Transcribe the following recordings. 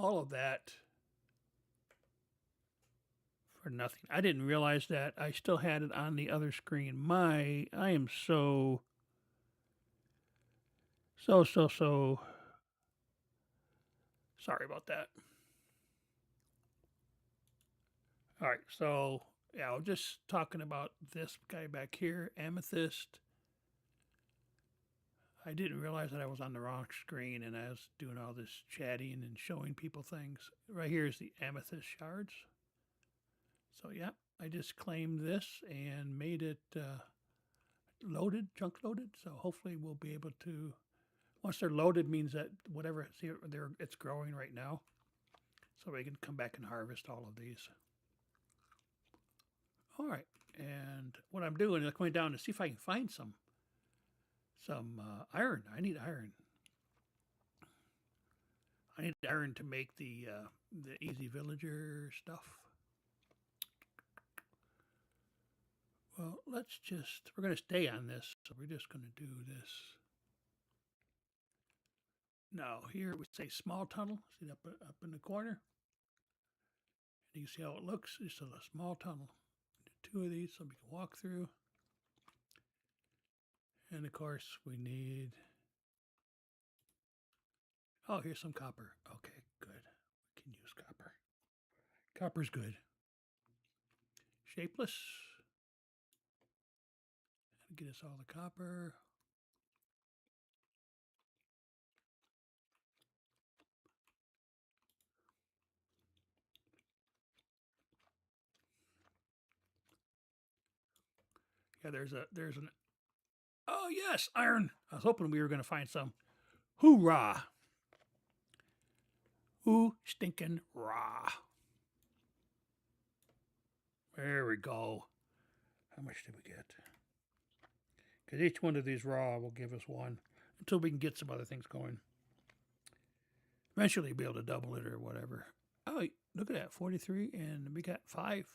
all of that for nothing. I didn't realize that. I still had it on the other screen. I am so sorry about that. All right, so yeah, I was just talking about this guy back here, Amethyst. I didn't realize that I was on the wrong screen and I was doing all this chatting and showing people things. Right here is the Amethyst shards. So yeah, I just claimed this and made it loaded, chunk loaded. So hopefully we'll be able to, once they're loaded means that whatever, see, it's growing right now. So we can come back and harvest all of these. All right, and what I'm doing is going down to see if I can find some iron. I need iron. I need iron to make the easy villager stuff. Well, we're going to stay on this, so we're just going to do this. Now, here we say small tunnel. See up in the corner? And you see how it looks? It's a small tunnel. Do 2 of these so we can walk through. And of course, we need. Oh, here's some copper. Okay, good. We can use copper. Copper's good. Shapeless. Get us all the copper. Yeah, there's an. Oh yes, iron. I was hoping we were going to find some. Hoorah! Ooh, stinking raw. There we go. How much did we get? Because each one of these raw will give us 1 until we can get some other things going. Eventually, be able to double it or whatever. Oh, look at that, 43, and we got 5.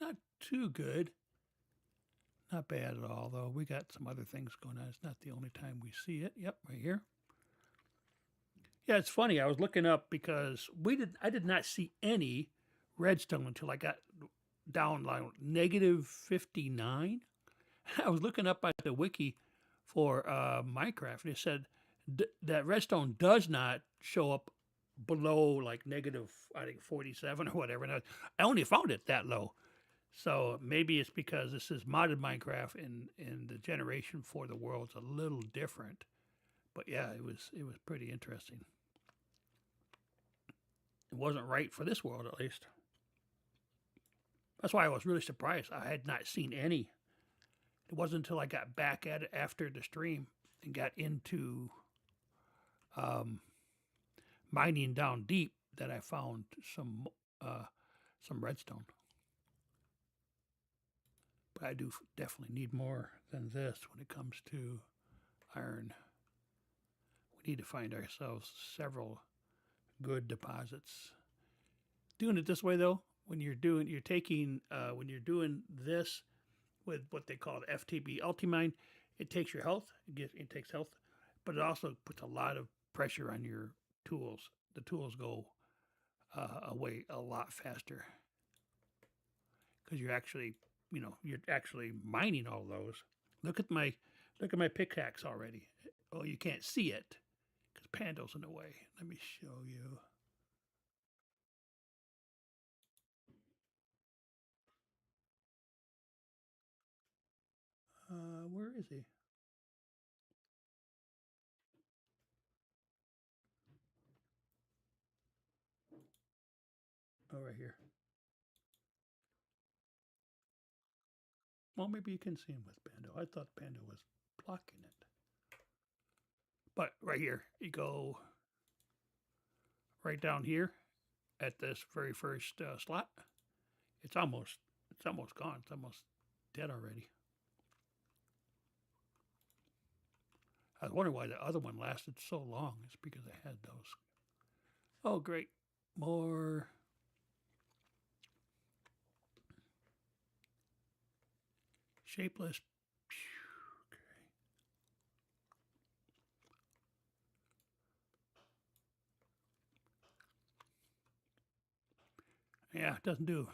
Not too good. Not bad at all, though. We got some other things going on. It's not the only time we see it. Yep, right here. Yeah, it's funny. I was looking up because I did not see any redstone until I got down like -59. I was looking up at the wiki for Minecraft, and it said that redstone does not show up below like negative, I think 47 or whatever. And I only found it that low. So maybe it's because this is modded Minecraft and the generation for the world's a little different. But yeah, it was pretty interesting. It wasn't right for this world, at least. That's why I was really surprised. I had not seen any. It wasn't until I got back at it after the stream and got into mining down deep that I found some redstone. But I do definitely need more than this when it comes to iron. We need to find ourselves several good deposits. Doing it this way though, when you're doing this with what they call the FTB Ultimine, it takes your health, it takes health, but it also puts a lot of pressure on your tools. The tools go away a lot faster because you're actually mining all those. Look at my pickaxe already. Oh, you can't see it because Pando's in the way. Let me show you. Where is he? Oh, right here. Well, maybe you can see him with Pando. I thought Pando was blocking it. But right here, you go right down here at this very first slot. It's almost gone. It's almost dead already. I was wondering why the other one lasted so long. It's because I had those. Oh, great. More. Shapeless. Okay. Yeah, it doesn't do.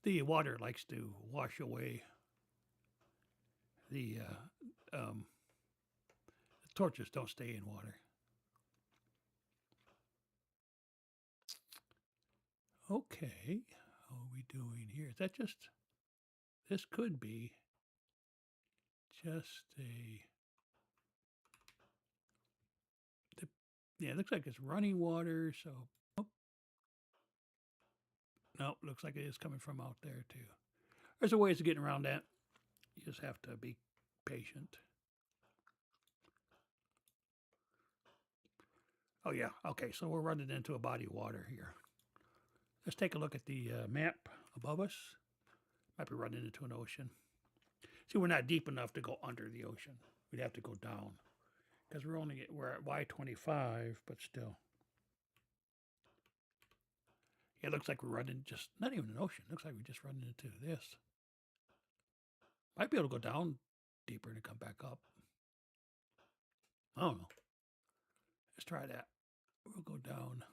The water likes to wash away the torches. Don't stay in water. Okay, how are we doing here? Is that just? This could be just a. Yeah, it looks like it's running water. So, oh, no, looks like it is coming from out there too. There's a ways of getting around that. You just have to be patient. Oh yeah, okay. So we're running into a body of water here. Let's take a look at the map above us. Might be running into an ocean. See, we're not deep enough to go under the ocean. We'd have to go down because we're at Y25, but still. Yeah, it looks like we're running just not even an ocean. It looks like we're just running into this. Might be able to go down deeper and come back up. I don't know. Let's try that. We'll go down.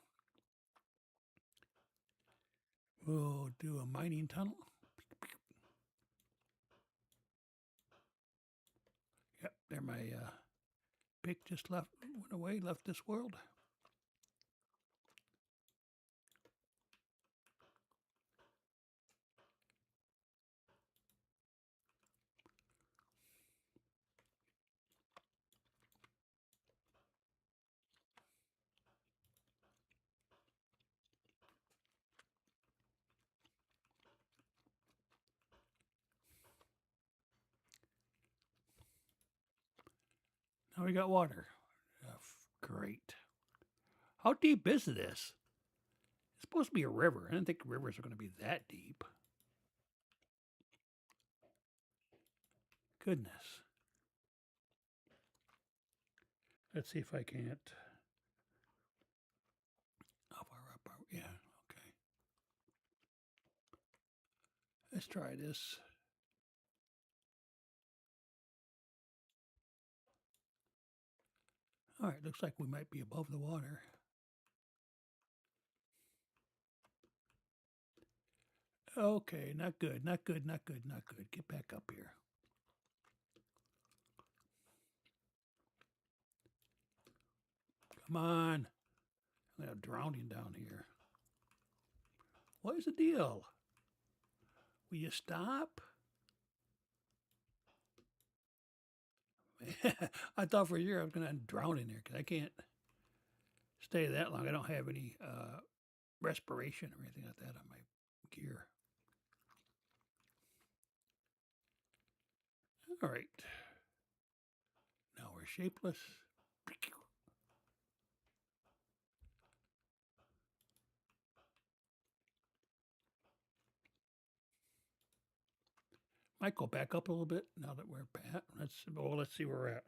We'll do a mining tunnel. Yep, there my pick just went away, left this world. Now we got water. Great. How deep is this? It's supposed to be a river. I didn't think rivers are going to be that deep. Goodness. Let's see if I can't. How far up are we? Yeah, okay. Let's try this. All right, looks like we might be above the water. Okay, not good, not good, not good, not good. Get back up here. Come on. I'm drowning down here. What is the deal? Will you stop? I thought for a year I was going to drown in there because I can't stay that long. I don't have any respiration or anything like that on my gear. All right. Now we're shapeless. Might go back up a little bit now that we're at. Let's see where we're at.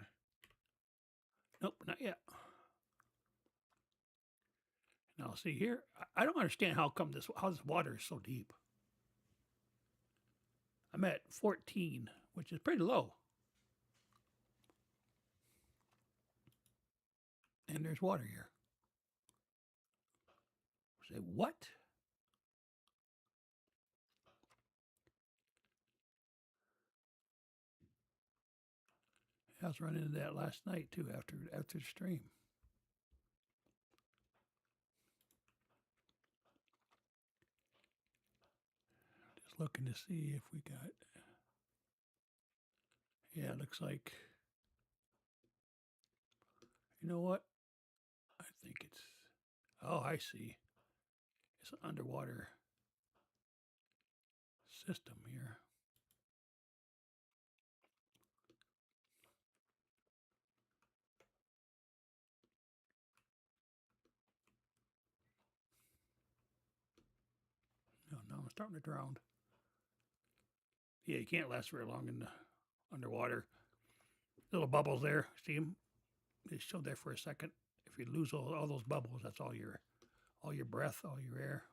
Nope, not yet. Now see here, I don't understand how this water is so deep. I'm at 14, which is pretty low. And there's water here. Say what? I was running into that last night too after the stream. Just looking to see if we got. Yeah, it looks like. You know what? I think it's. Oh, I see. It's an underwater system here. No, I'm starting to drown. Yeah, you can't last very long in the underwater. Little bubbles there. See them? They showed there for a second. If you lose all those bubbles, that's all your breath, all your air.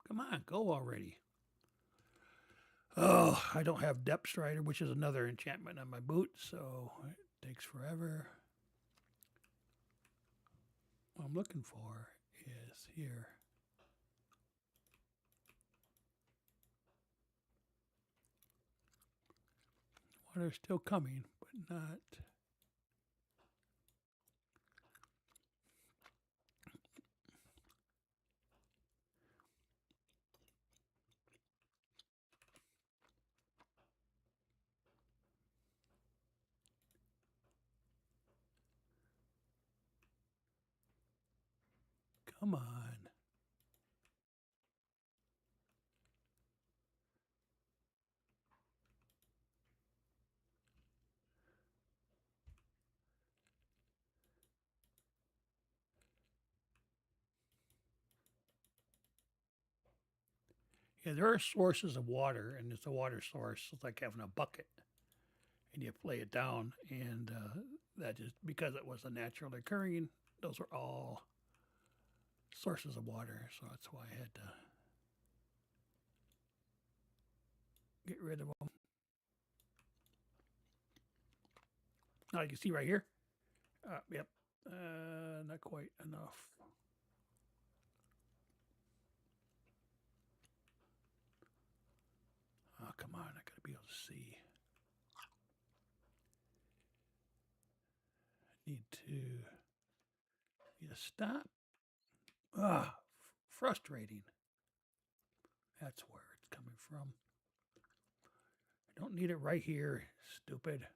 Come on, go already. Oh, I don't have Depth Strider, which is another enchantment on my boot, so it takes forever. What I'm looking for is here. Water's still coming, but not. Come on. Yeah, there are sources of water, and it's a water source. It's like having a bucket, and you lay it down, and that just because it was a naturally occurring, those are all sources of water. So that's why I had to get rid of them. Now you can see right here. Yep, not quite enough. Oh, come on, I gotta be able to see. Need to stop. Ah, frustrating. That's where it's coming from. I don't need it right here, stupid.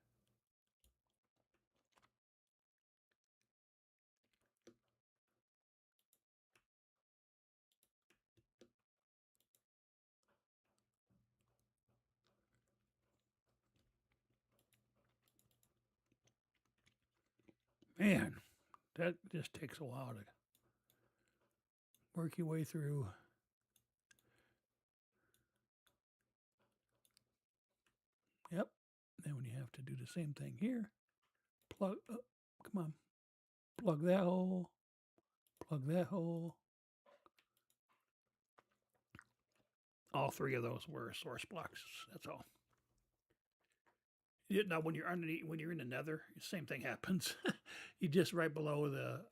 Man, that just takes a while to work your way through. Yep. Then when you have to do the same thing here, plug, oh, come on, plug that hole, plug that hole. All three of those were source blocks. That's all. Now, when you're underneath, when you're in the nether, same thing happens. You just right below the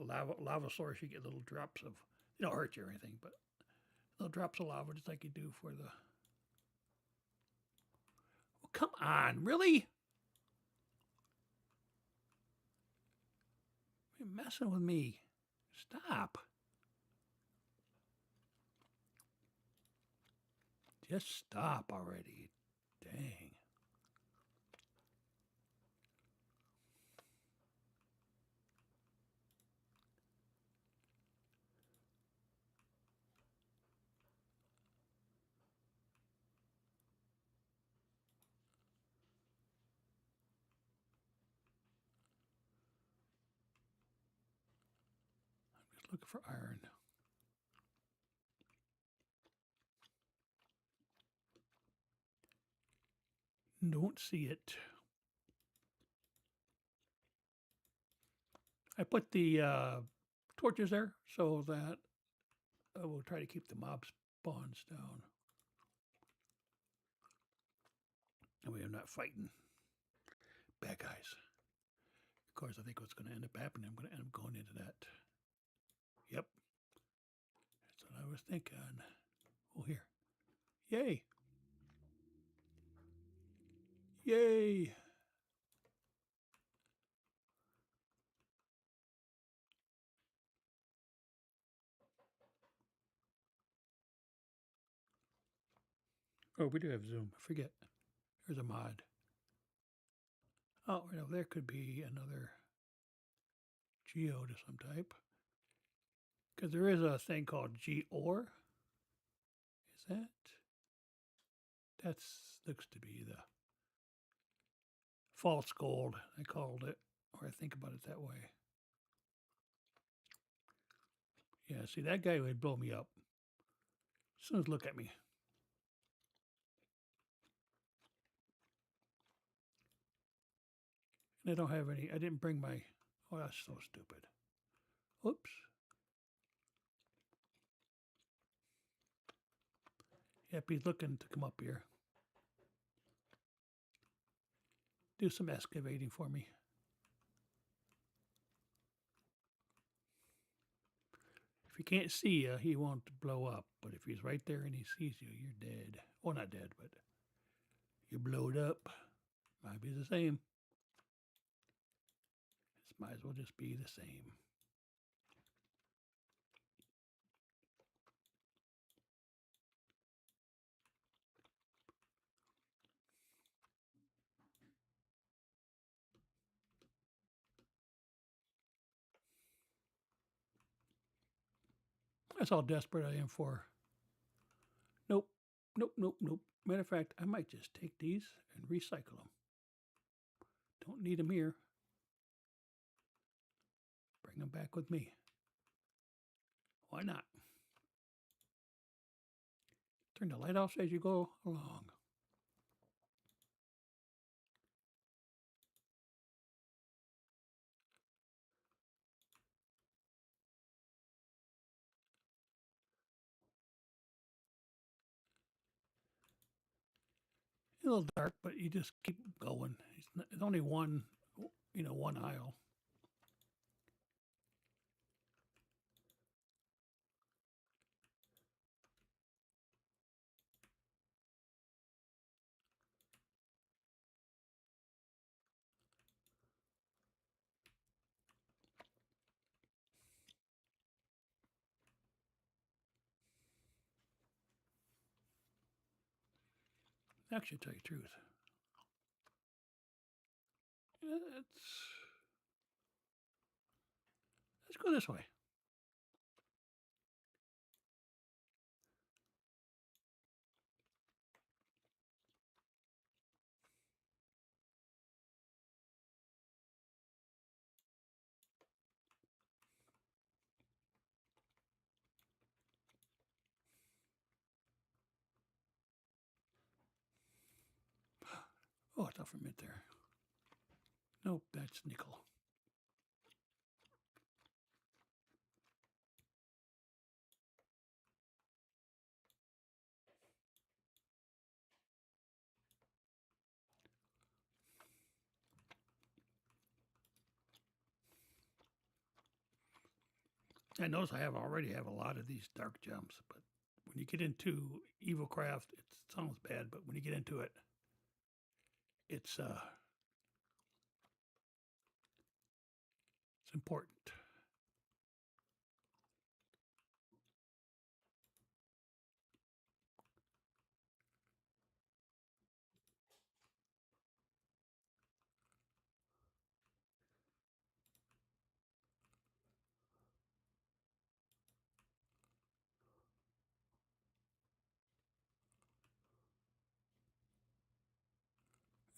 lava source, you get little drops of. It don't hurt you or anything, but little drops of lava, just like you do for the. Oh, come on, really? You're messing with me. Stop. Just stop already. Dang. I'm just looking for iron. Don't see it. I put the torches there so that we'll try to keep the mob spawns down. And we are not fighting bad guys. Of course, I think what's going to end up happening, I'm going to end up going into that. Yep. That's what I was thinking. Oh, here. Yay. Yay. Oh, we do have zoom. I forget. There's a mod. Oh, you know, there could be another geode of some type. Because there is a thing called geore. Is that? That's looks to be the false gold, I called it, or I think about it that way. Yeah, see, that guy would blow me up. As soon as look at me. And I don't have any, I didn't bring my, oh, that's so stupid. Oops. Yep, he's looking to come up here. Do some excavating for me. If he can't see you, he won't blow up. But if he's right there and he sees you, you're dead. Well, not dead, but you're blowed up. Might be the same. This might as well just be the same. That's how desperate I am for. Nope, nope, nope, nope. Matter of fact, I might just take these and recycle them. Don't need them here. Bring them back with me. Why not? Turn the light off as you go along. A little dark, but you just keep going. It's only one, one aisle. Actually, to tell you the truth, let's go this way. Oh, it's off for mint there. Nope, that's nickel. I notice I already have a lot of these dark gems, but when you get into Evil Craft, it sounds bad, but when you get into it, it's important.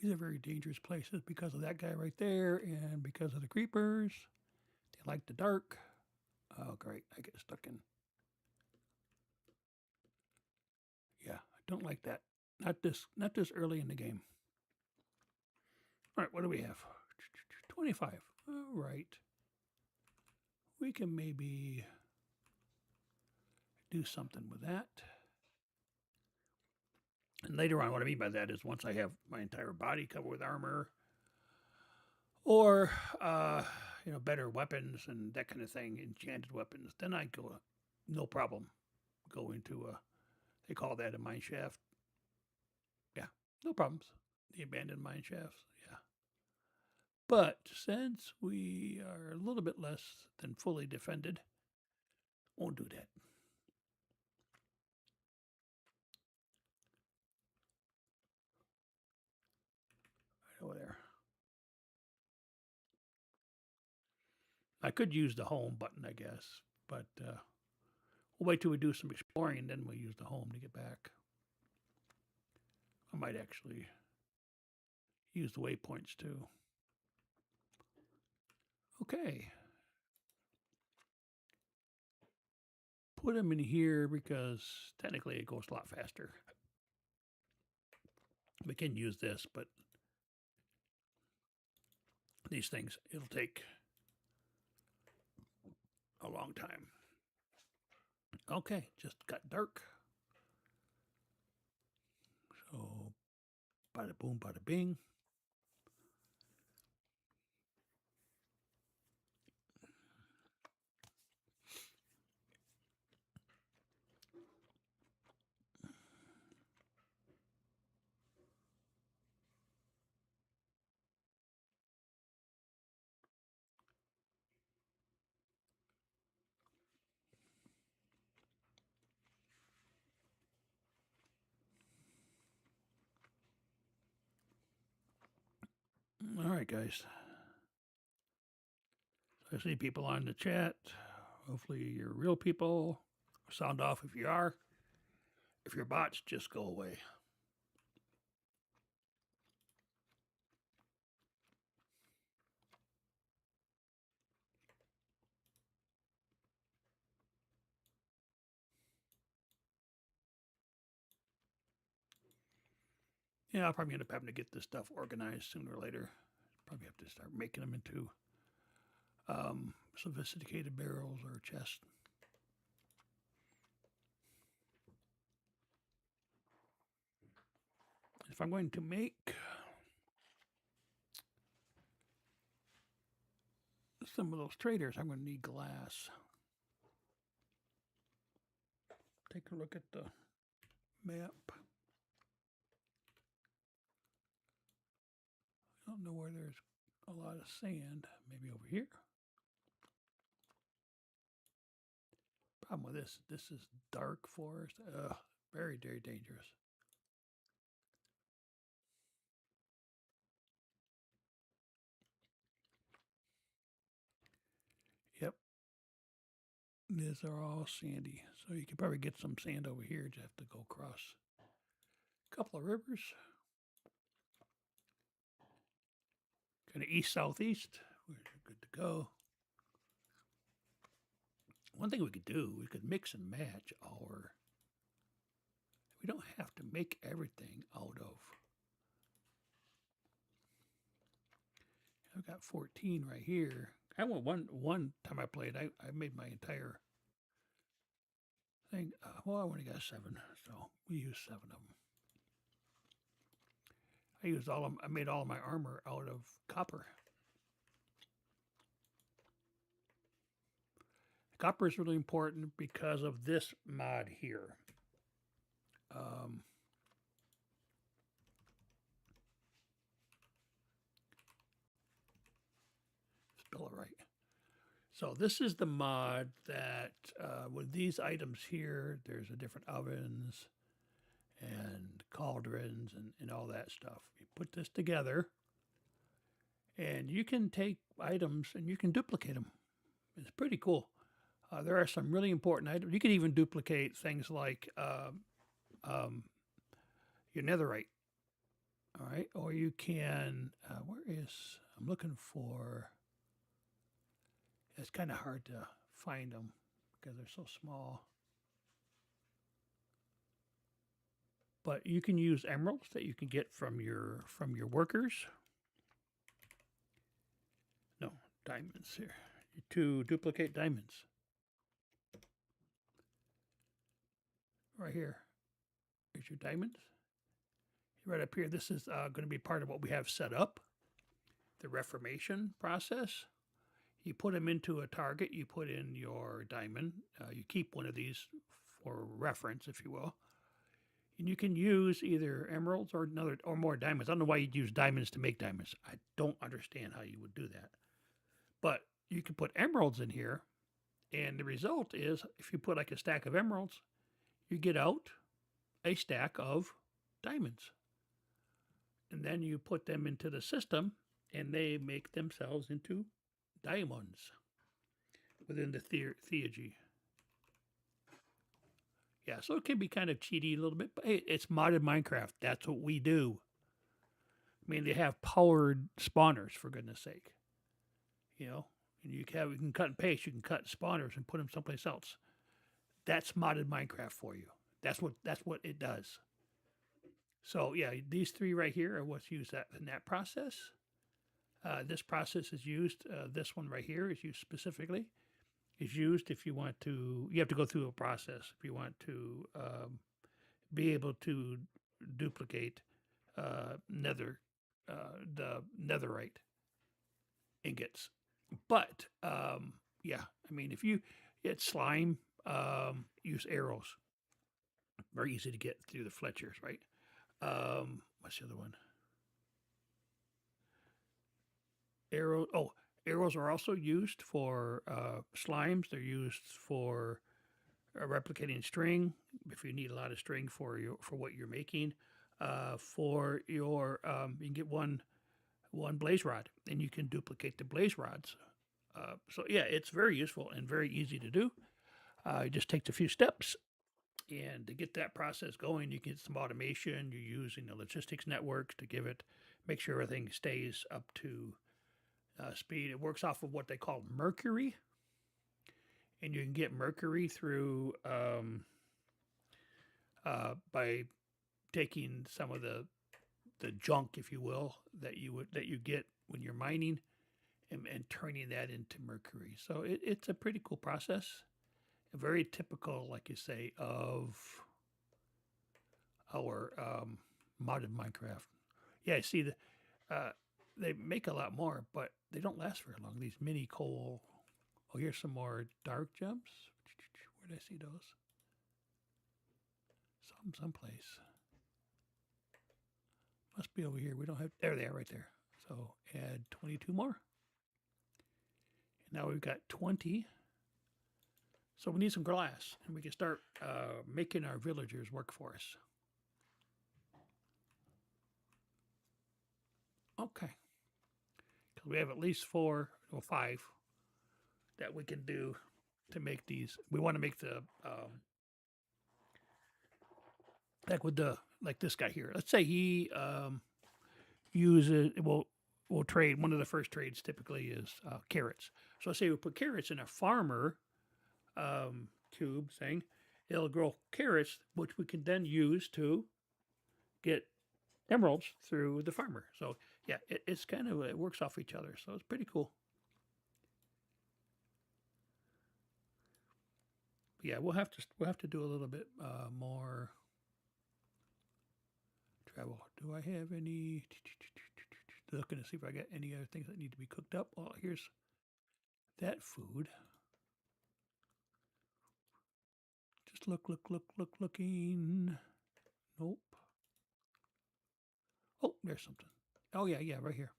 These are very dangerous places because of that guy right there and because of the creepers. They like the dark. Oh, great. I get stuck in. Yeah, I don't like that. Not this early in the game. All right, what do we have? 25. All right. We can maybe do something with that. And later on, what I mean by that is once I have my entire body covered with armor or, better weapons and that kind of thing, enchanted weapons, then I go, no problem, go into they call that a mine shaft. Yeah, no problems. The abandoned mine shafts. Yeah. But since we are a little bit less than fully defended, won't do that. Right over there. I could use the home button, I guess, but we'll wait till we do some exploring and then we'll use the home to get back. I might actually use the waypoints too. Okay. Put them in here because technically it goes a lot faster. We can use this, but these things, it'll take a long time. Okay, just got dark. So, bada boom, bada bing. All right, guys. I see people on the chat. Hopefully you're real people. Sound off if you are. If you're bots, just go away. Yeah, I'll probably end up having to get this stuff organized sooner or later. Probably have to start making them into sophisticated barrels or chests. If I'm going to make some of those traders, I'm going to need glass. Take a look at the map. I don't know where there's a lot of sand. Maybe over here. Problem with this is dark forest. Very, very dangerous. Yep. These are all sandy. So you can probably get some sand over here. Just have to go across a couple of rivers. Kind of east-southeast. We're good to go. One thing we could do, we could mix and match our... We don't have to make everything out of... I've got 14 right here. I went one time I played, I made my entire thing. Well, I only got 7, so we used 7 of them. I made all of my armor out of copper. Copper is really important because of this mod here. Spell it right. So this is the mod that with these items here, there's a different ovens and cauldrons and all that stuff. You put this together and you can take items and you can duplicate them. It's pretty cool. There are some really important items. You can even duplicate things like your netherite. All right. Or you can, I'm looking for, it's kind of hard to find them because they're so small. But you can use emeralds that you can get from your workers. No, diamonds here. To duplicate diamonds. Right here. Here's your diamonds. Right up here, this is going to be part of what we have set up. The reformation process. You put them into a target, you put in your diamond. You keep one of these for reference, if you will. And you can use either emeralds or more diamonds. I don't know why you'd use diamonds to make diamonds. I don't understand how you would do that. But you can put emeralds in here, and the result is if you put like a stack of emeralds, you get out a stack of diamonds. And then you put them into the system, and they make themselves into diamonds within the theurgy. Yeah, so it can be kind of cheaty a little bit, but hey, it's modded Minecraft. That's what we do. I mean, they have powered spawners, for goodness sake. You know, and you can cut and paste. You can cut spawners and put them someplace else. That's modded Minecraft for you. That's what it does. So yeah, these 3 right here are what's used in that process. This process is used. This one right here is used specifically. Is used if you want to. You have to go through a process if you want to be able to duplicate the netherite ingots. But yeah, I mean, if you get slime, use arrows. Very easy to get through the Fletchers, right? What's the other one? Arrows are also used for slimes. They're used for replicating string. If you need a lot of string for what you're making, for your you can get one one blaze rod, and you can duplicate the blaze rods. So yeah, it's very useful and very easy to do. It just takes a few steps, and to get that process going, you get some automation. You're using the logistics networks to make sure everything stays up to speed. It works off of what they call mercury, and you can get mercury through by taking some of the junk, if you will, that you get when you're mining, and turning that into mercury. So it's a pretty cool process, very typical, like you say, of our modded Minecraft. Yeah, I see they make a lot more, but they don't last very long. These mini coal. Oh, here's some more dark gems. Where did I see those? Someplace. Must be over here. We don't have. There they are, right there. So add 22 more. And now we've got 20. So we need some glass, and we can start making our villagers work for us. Okay. Because we have at least 4 or 5 that we can do to make these. We want to make the like this guy here. Let's say he uses. We'll trade. One of the first trades typically is carrots. So let's say we put carrots in a farmer cube thing. It'll grow carrots, which we can then use to get emeralds through the farmer. So yeah, it's kind of, it works off each other. So it's pretty cool. Yeah, we'll have to do a little bit more travel. Do I have any? Looking to see if I got any other things that need to be cooked up. Well, here's that food. Just looking. Nope. Oh, there's something. Oh yeah, right here.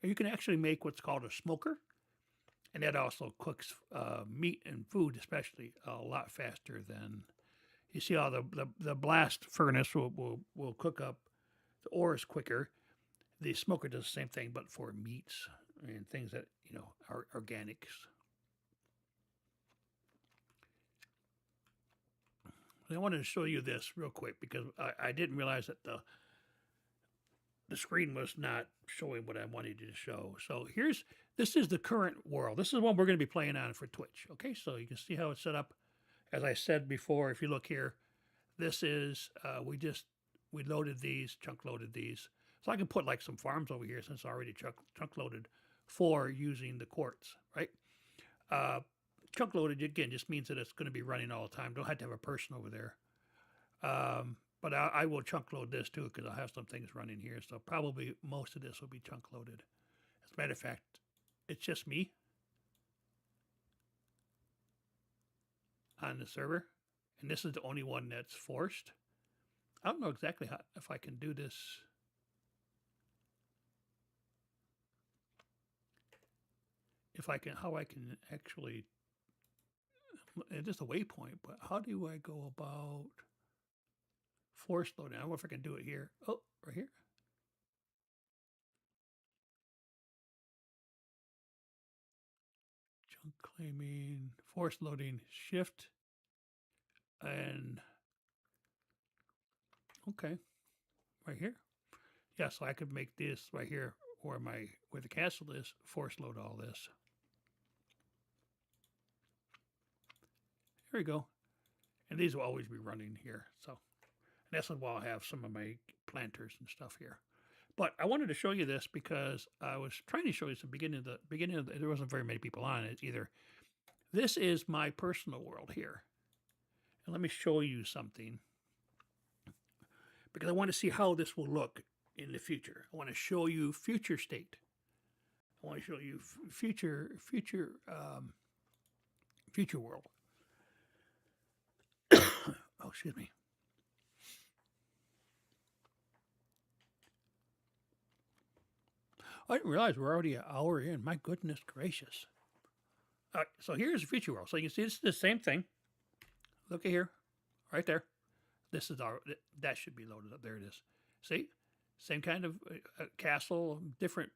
You can actually make what's called a smoker, and that also cooks meat and food, especially, a lot faster than. You see how the blast furnace will cook up the ores quicker. The smoker does the same thing, but for meats and things that are organics. I wanted to show you this real quick because I didn't realize that the screen was not showing what I wanted you to show. So this is the current world. This is what we're going to be playing on for Twitch. Okay, so you can see how it's set up. As I said before, if you look here, this is, we loaded these, chunk loaded these. So I can put like some farms over here since it's already chunk loaded for using the quartz, right? Chunk loaded, again, just means that it's going to be running all the time. Don't have to have a person over there. But I will chunk load this too because I'll have some things running here. So probably most of this will be chunk loaded. As a matter of fact, it's just me on the server. And this is the only one that's forced. I don't know exactly if I can do this. How I can actually, it's just a waypoint, but how do I go about force loading? I don't know if I can do it here. Oh, right here. Chunk claiming, force loading, shift, and okay, right here. Yeah, so I could make this right here where the castle is, force load all this. There we go. And these will always be running here. So and that's why I'll have some of my planters and stuff here. But I wanted to show you this because I was trying to show you some beginning of there wasn't very many people on it either. This is my personal world here. And let me show you something because I want to see how this will look in the future. I want to show you future state. I want to show you future world. Oh, excuse me. I didn't realize we're already an hour in. My goodness gracious. All right, so here's the future world. So you can see this is the same thing. Look at here, right there. This is that should be loaded up. There it is. See? Same kind of castle, different,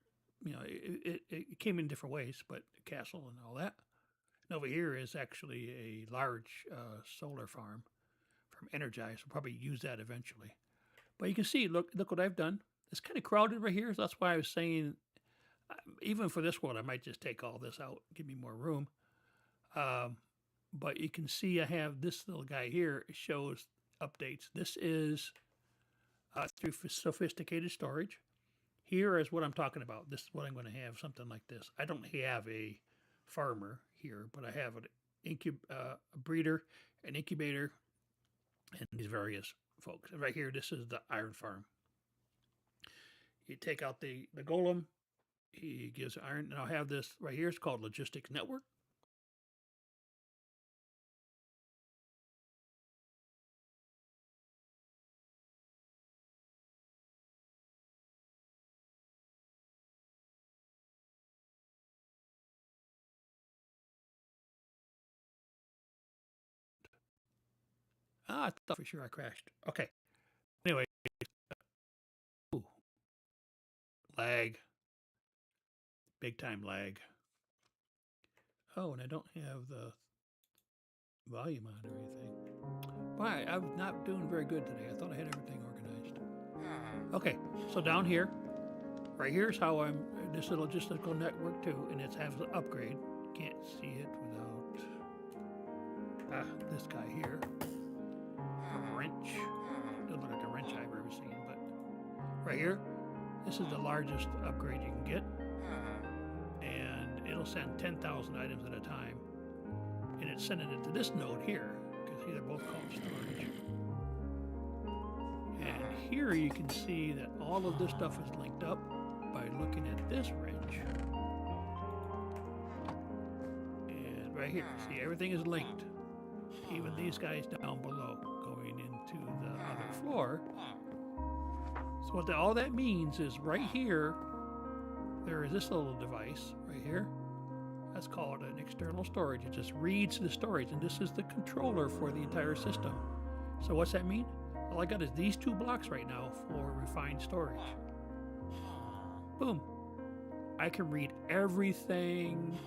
it came in different ways, but castle and all that. And over here is actually a large solar farm from Energize. We'll probably use that eventually. But you can see, look what I've done. It's kind of crowded right here. So that's why I was saying, even for this world, I might just take all this out, give me more room. But you can see I have this little guy here. It shows updates. This is through sophisticated storage. Here is what I'm talking about. This is what I'm going to have, something like this. I don't have a farmer here, but I have a breeder, an incubator, and these various folks. And right here, this is the iron farm. You take out the golem, he gives iron, and I'll have this right here. It's called Logistics Network. I thought for sure I crashed. Okay. Anyway, ooh, lag, big time lag. Oh, and I don't have the volume on or anything. Why? I'm not doing very good today. I thought I had everything organized. Okay, so down here, right here's how I'm. This is a logistical network too, and it has an upgrade. Can't see it without this guy here. A wrench. Doesn't look like a wrench I've ever seen, but right here, this is the largest upgrade you can get, and it'll send 10,000 items at a time, and it's sending it to this node here because they're both called storage. And here you can see that all of this stuff is linked up by looking at this wrench. And right here, see, everything is linked. Even these guys down below going into the other floor. So what all that means is right here, there is this little device right here. That's called an external storage. It just reads the storage, and this is the controller for the entire system. So what's that mean? All I got is these 2 blocks right now for refined storage. Boom. I can read everything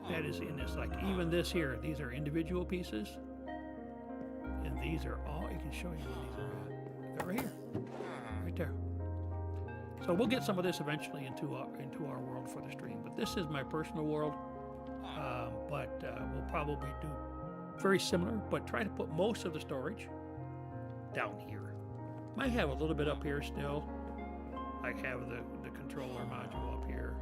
that is in this. Like even this here, these are individual pieces. And these are all, I can show you where these are at. They're right here. Right there. So we'll get some of this eventually into our world for the stream. But this is my personal world. We'll probably do very similar, but try to put most of the storage down here. Might have a little bit up here still. I have the controller module up here.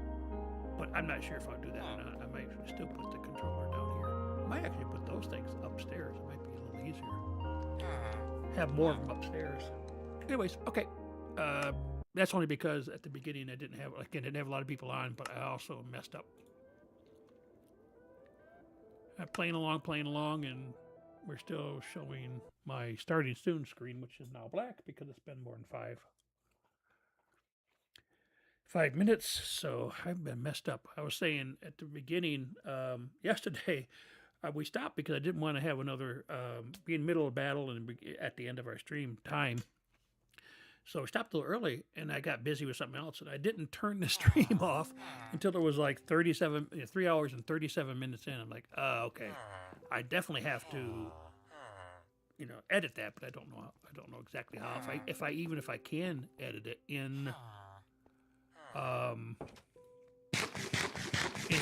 But I'm not sure if I'll do that or not. I might still put the controller down here. I might actually put those things upstairs. It might be a little easier. Have more of them upstairs. Anyways, okay. That's only because at the beginning I didn't have a lot of people on, but I also messed up. I'm playing along, and we're still showing my starting soon screen, which is now black because it's been more than 5 minutes, so I've been messed up. I was saying at the beginning, yesterday, we stopped because I didn't want to have another, be in the middle of battle and at the end of our stream time. So we stopped a little early, and I got busy with something else, and I didn't turn the stream off until there was like 3 hours and 37 minutes in. I'm like, okay, I definitely have to, edit that, but I don't know exactly how. If I can edit it in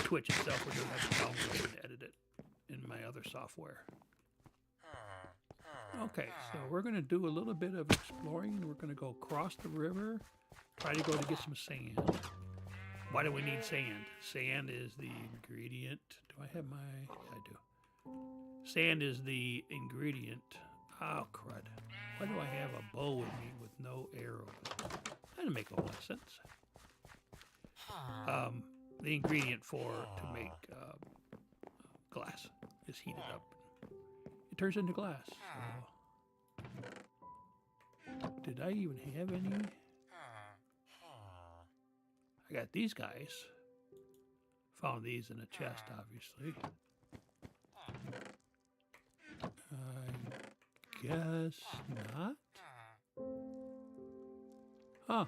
Twitch itself, or do I have to download it and edit it in my other software. Okay, so we're going to do a little bit of exploring. We're going to go across the river, try to go to get some sand. Why do we need sand? Sand is the ingredient. Do I have my... I do. Sand is the ingredient. Oh, crud. Why do I have a bow with me with no arrows? That doesn't make a lot of sense. The ingredient to make glass is heated up. It turns into glass. So. Did I even have any? I got these guys. Found these in a chest, obviously. I guess not. Huh.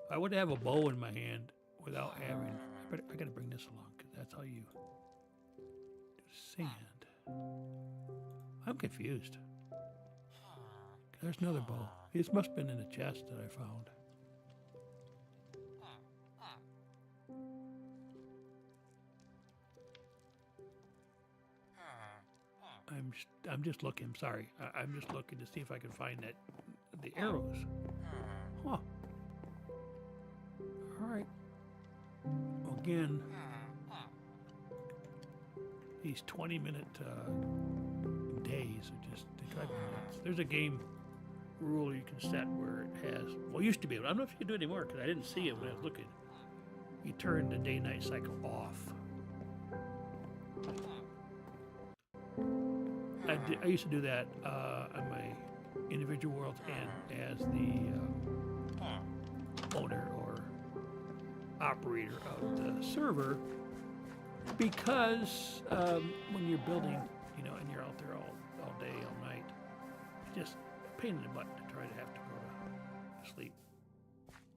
I would have a bow in my hand without having. I gotta bring this along because that's how you do sand. I'm confused. There's another bow. This must have been in a chest that I found. I'm just looking. I'm sorry. I'm just looking to see if I can find the arrows. Huh. All right. Again, these 20-minute days are just they drive me nuts. There's a game rule you can set where it has. Well, it used to be. I don't know if you can do it anymore because I didn't see it when I was looking. You turn the day-night cycle off. I used to do that on my individual worlds and as the owner or operator of the server, because when you're building, you know, and you're out there all day, all night, it's just a pain in the butt to try to have to go to sleep,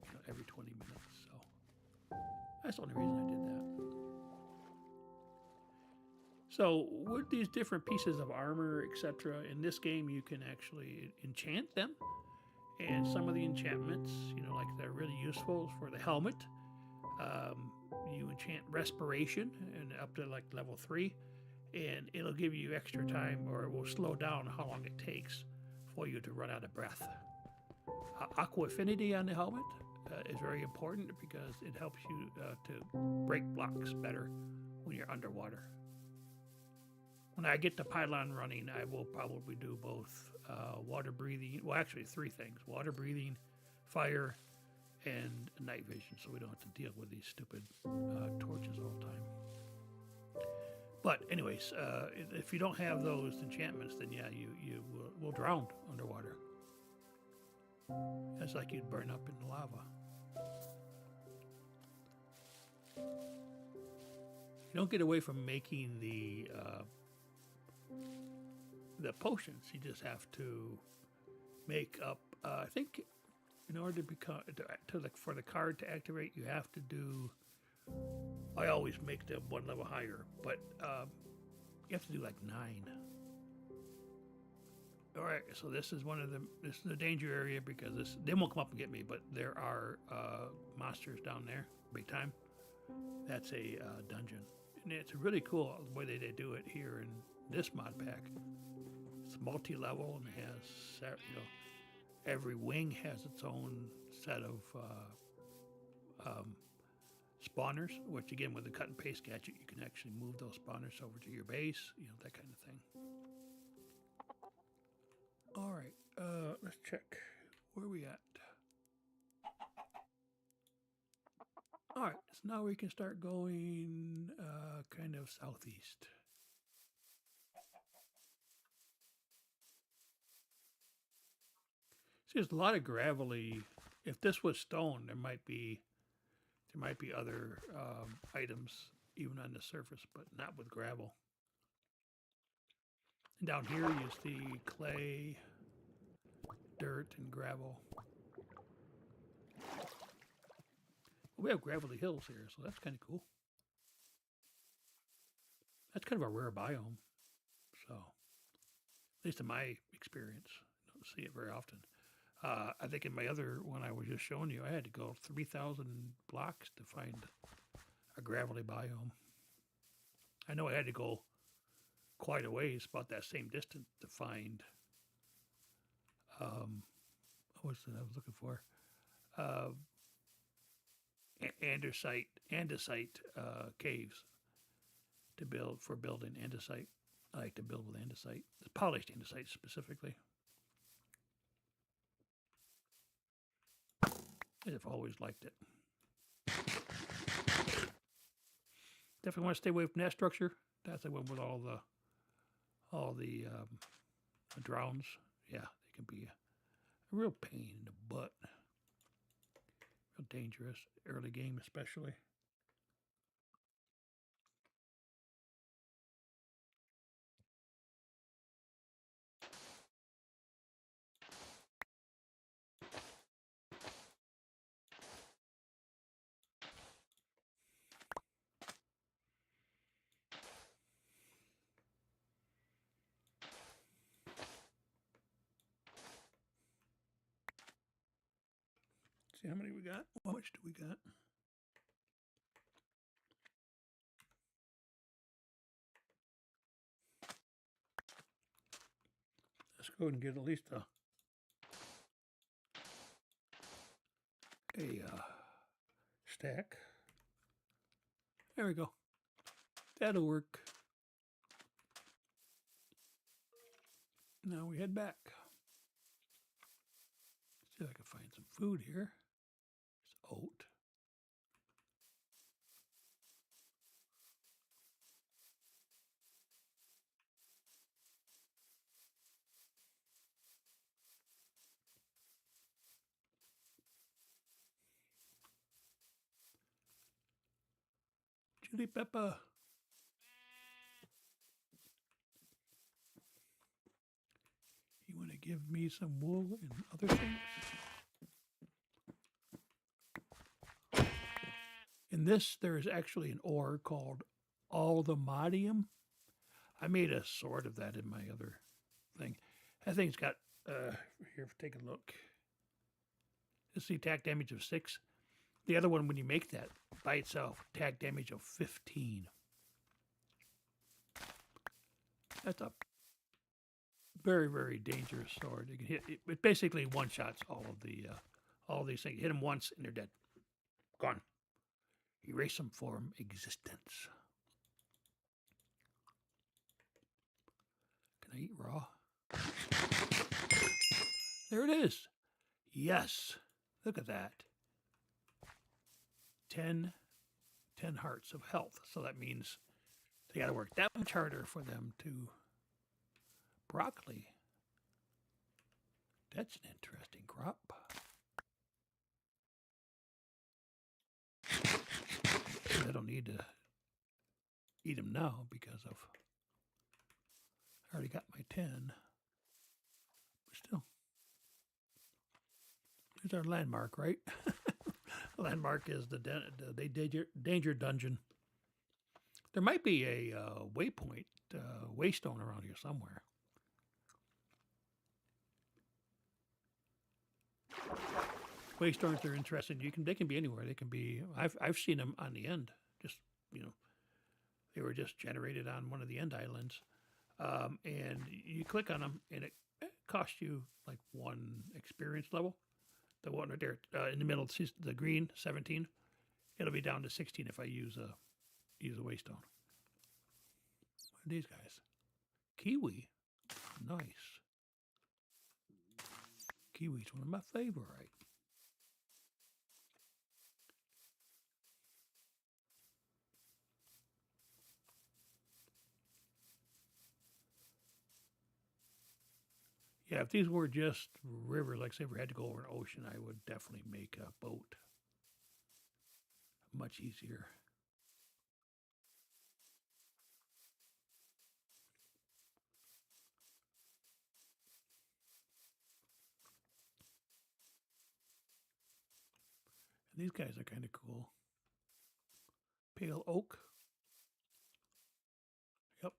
you know, every 20 minutes. So that's the only reason I did that. So with these different pieces of armor, etc., in this game you can actually enchant them. And some of the enchantments, you know, like they're really useful for the helmet. You enchant respiration and up to like level 3, and it'll give you extra time, or it will slow down how long it takes for you to run out of breath. Aqua affinity on the helmet is very important because it helps you to break blocks better when you're underwater. When I get the pylon running, I will probably do both water breathing. Well, actually, 3 things: water breathing, fire, and night vision, so we don't have to deal with these stupid torches all the time. But anyways, if you don't have those enchantments, then yeah, you will drown underwater. It's like you'd burn up in the lava. You don't get away from making the potions. You just have to make up. I think in order to become for the card to activate, you have to do. I always make them 1 level higher, but you have to do like 9. All right, so this is this is a danger area because they won't come up and get me, but there are monsters down there, big time. That's a dungeon, and it's really cool the way they do it here in this mod pack. It's multi-level and it has, you know, every wing has its own set of spawners, which again, with the cut and paste gadget, you can actually move those spawners over to your base, you know, that kind of thing. All right, let's check. Where are we at? All right, so now we can start going kind of southeast. See, there's a lot of gravelly. If this was stone, there might be other items even on the surface, but not with gravel. And down here you see clay, dirt, and gravel. We have gravelly hills here, so that's kind of cool. That's kind of a rare biome, so at least in my experience, you don't see it very often. I think in my other one I was just showing you, I had to go 3,000 blocks to find a gravelly biome. I know I had to go quite a ways, about that same distance, to find what was it I was looking for? Andesite caves to build for building andesite. I like to build with andesite, polished andesite specifically. I've always liked it. Definitely want to stay away from that structure. That's the one with all the drowns. Yeah, they can be a real pain in the butt. Real dangerous, early game especially. see how many we got. How much do we got? Let's go and get at least a stack. There we go. That'll work. Now we head back. See if I can find some food here. It's oat. Chili pepper. You want to give me some wool and other things? In this, there is actually an ore called aldomadium. I made a sword of that in my other thing. That thing's got, here, take a look. Let's see, attack damage of 6. The other one, when you make that by itself, attack damage of 15. That's a very, very dangerous sword. You can hit it basically one-shots all these things. You hit them once and they're dead. Gone. Erase them from existence. Can I eat raw? There it is. Yes. Look at that. 10 hearts of health. So that means they got to work that much harder for them to... Broccoli. That's an interesting crop. I don't need to eat them now because of... I already got my 10. But still. Here's our landmark, right? Landmark is the danger dungeon. There might be a waypoint, waystone around here somewhere. Waystones are interesting. They can be anywhere. They can be. I've seen them on the end. Just they were just generated on one of the end islands, and you click on them, and it costs you like 1 experience level. The one right there in the middle, the green 17. It'll be down to 16 if I use a waystone. What are these guys? Kiwi, nice. Kiwi's one of my favorite. Yeah, if these were just rivers, like say we had to go over an ocean, I would definitely make a boat. Much easier. And these guys are kind of cool. Pale oak. Yep.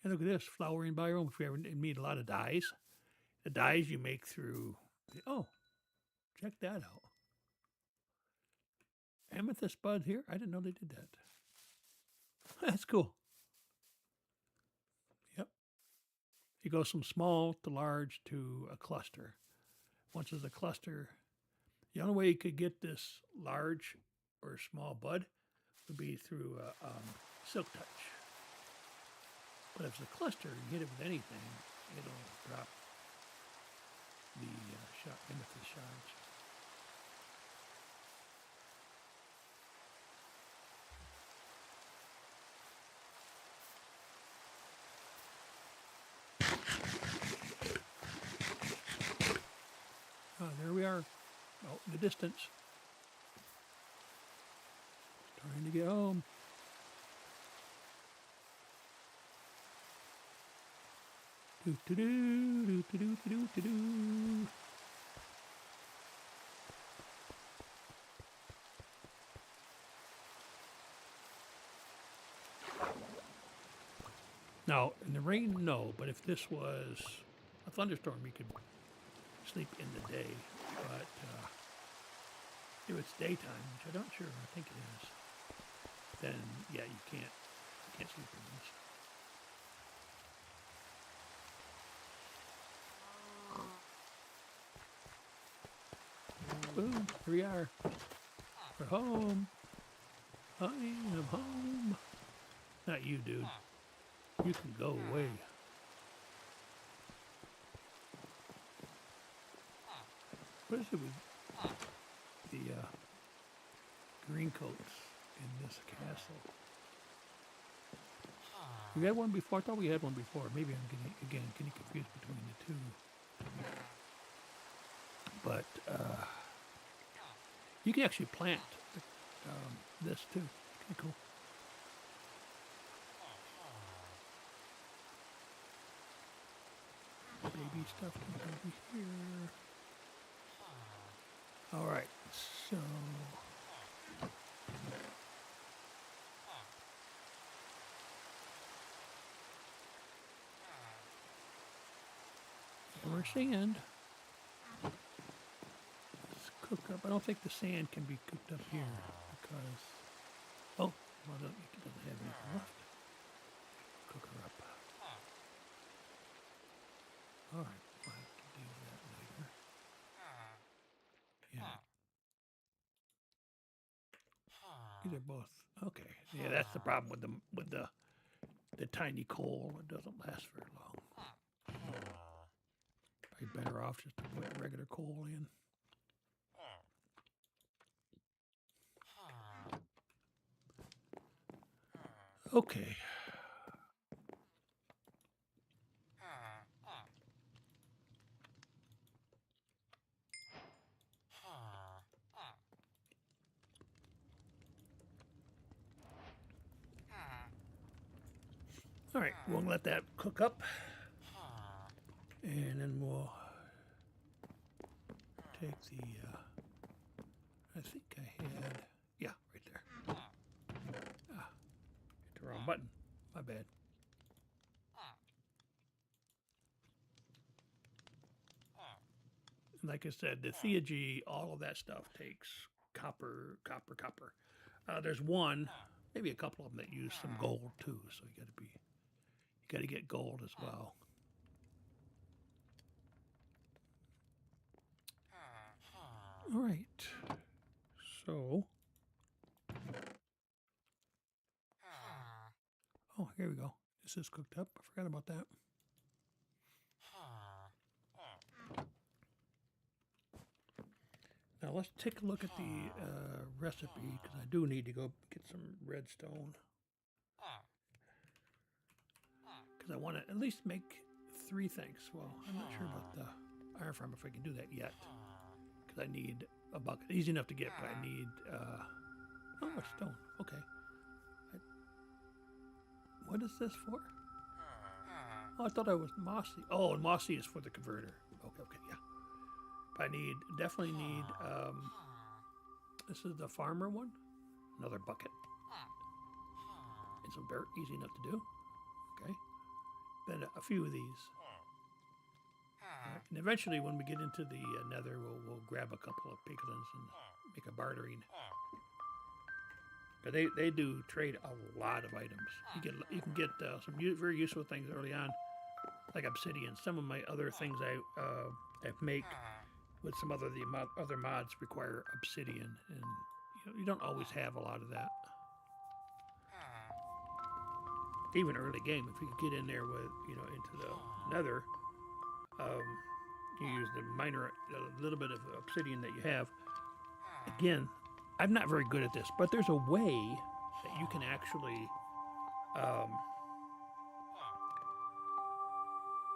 And look at this, flowering biome. If you ever need a lot of dyes, the dyes you make through, oh, check that out. Amethyst bud here. I didn't know they did that. That's cool. Yep. It goes from small to large to a cluster. Once it's a cluster, the only way you could get this large or small bud would be through silk touch. But if it's a cluster, you hit it with anything, it'll drop the amethyst shards. There we are, out in the distance. Trying to get home. Now, in the rain, no, but if this was a thunderstorm, you could sleep in the day, but if it's daytime, which I'm not sure, I think it is, then yeah, you can't sleep in these. Boom, here we are. We're home. I'm home. Not you, dude. You can go away. What is it with the green coats in this castle? We had one before. I thought we had one before. Maybe I'm getting confused between the two. But you can actually plant this too. Kind of cool. Baby stuff can go over here. All right, so more sand. Let's cook up. I don't think the sand can be cooked up here because well, it doesn't have anything left. Cook her up. All right, we'll have to do that later. Yeah. These are both okay. Yeah, that's the problem with the tiny coal. It doesn't last very long. Probably better off just to put regular coal in. Okay. All right, we'll let that cook up, and then we'll take the, I think I had, yeah, right there. Ah, hit the wrong button, my bad. And like I said, the theurgy, all of that stuff takes copper. There's one, maybe a couple of them that use some gold too, so you got to get gold as well. All right, so, oh, here we go. This is cooked up. I forgot about that. Now let's take a look at the recipe, because I do need to go get some redstone. Because I want to at least make 3 things. Well, I'm not sure about the iron farm if I can do that yet. Because I need a bucket. Easy enough to get, but I need, oh, a stone. Okay. What is this for? Oh, I thought I was mossy. Oh, and mossy is for the converter. Okay, yeah. But I definitely need, this is the farmer one. Another bucket. And some dirt, easy enough to do. Okay. Then a few of these. Right. And eventually when we get into the nether, we'll grab a couple of piglins and make a bartering. But they do trade a lot of items. You can get some very useful things early on, like obsidian. Some of my other things I make with some other mods require obsidian, and you don't always have a lot of that. Even early game, if you could get in there with into the nether, you use the a little bit of obsidian that you have. Again, I'm not very good at this, but there's a way that you can actually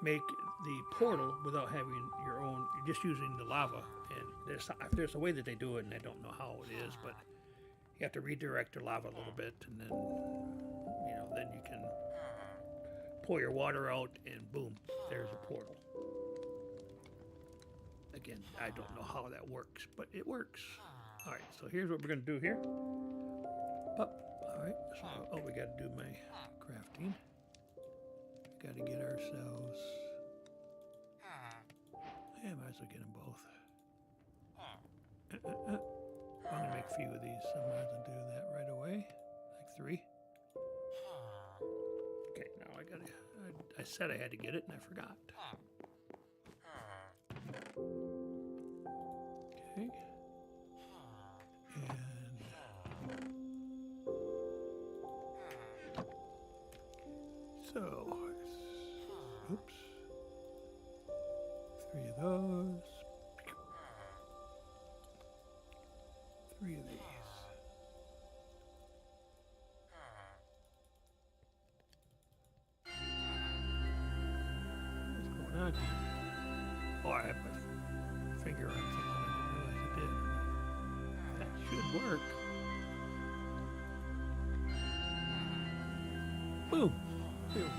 make the portal without having your own, you're just using the lava. And there's a way that they do it, and I don't know how it is, but you have to redirect your lava a little bit, and then then you can pour your water out, and boom, there's a portal. Again, I don't know how that works, but it works. All right, so here's what we're going to do here. All right, so, we got to do my crafting. Got to get ourselves Yeah, might as well get them both. I'm going to make a few of these, so I might as well do that right away. Like 3. Okay, now I said I had to get it and I forgot. Okay. And so, oops. 3 of those. 3 of these. What's going on here? Oh, I have my finger on something I didn't realize it did. That should work. Boom. Boom.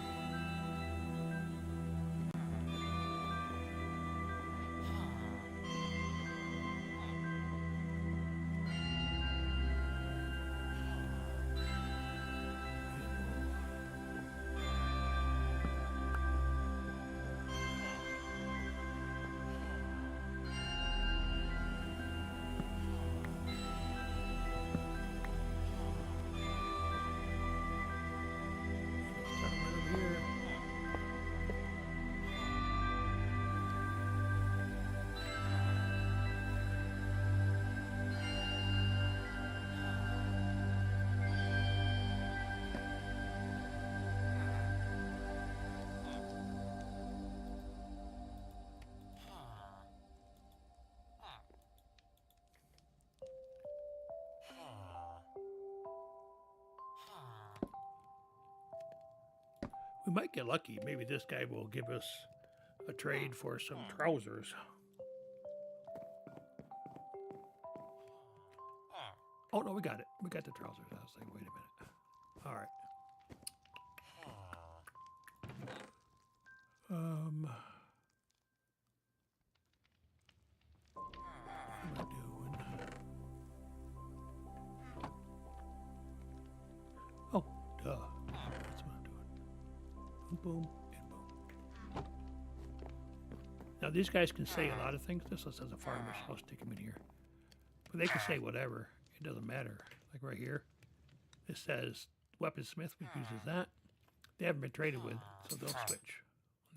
We might get lucky. Maybe this guy will give us a trade for some trousers. Oh, no, we got it. We got the trousers. I was like, wait a minute. All right. What am I doing? Oh, duh. That's what I'm doing. Boom, boom, and boom. Now, these guys can say a lot of things. This says a farmer's house. Stick them in here. But they can say whatever. It doesn't matter. Like right here, it says weaponsmith, which uses that. They haven't been traded with, so they'll switch.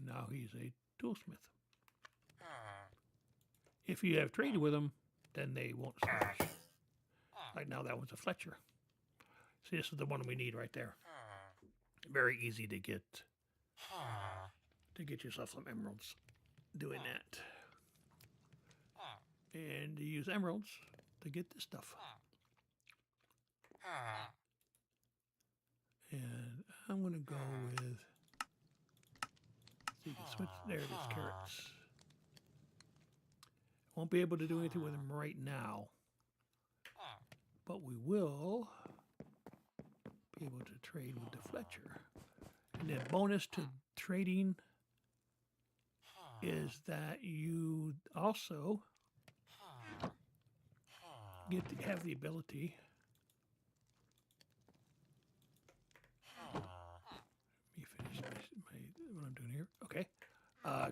Now he's a toolsmith. If you have traded with them, then they won't switch. Like now that one's a Fletcher. See, this is the one we need right there. Very easy to get yourself some emeralds doing that. And you use emeralds to get this stuff. And I'm going to go with, so you can switch, there it is, carrots. Won't be able to do anything with them right now, but we will be able to trade with the Fletcher. And the bonus to trading is that you also have the ability. Let me finish what I'm doing here. Okay.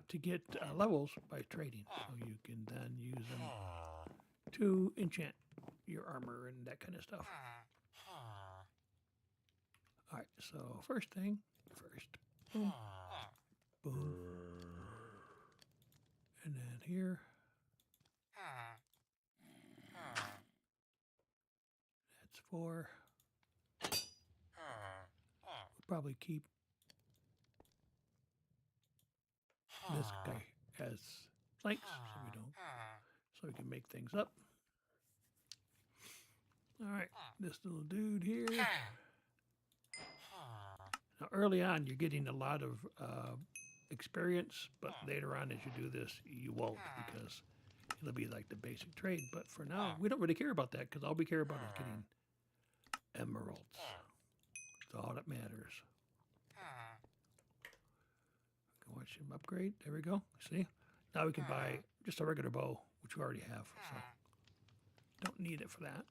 To get levels by trading. So you can then use them to enchant your armor and that kind of stuff. All right, so first, boom, boom. And then here. That's 4. We'll probably keep this guy as flanks so we can make things up. All right, this little dude here. Now, early on, you're getting a lot of experience, but later on, as you do this, you won't, because it'll be like the basic trade. But for now, we don't really care about that, because all we care about is getting emeralds. That's all that matters. Watch him upgrade. There we go. See? Now we can buy just a regular bow, which we already have. So don't need it for that.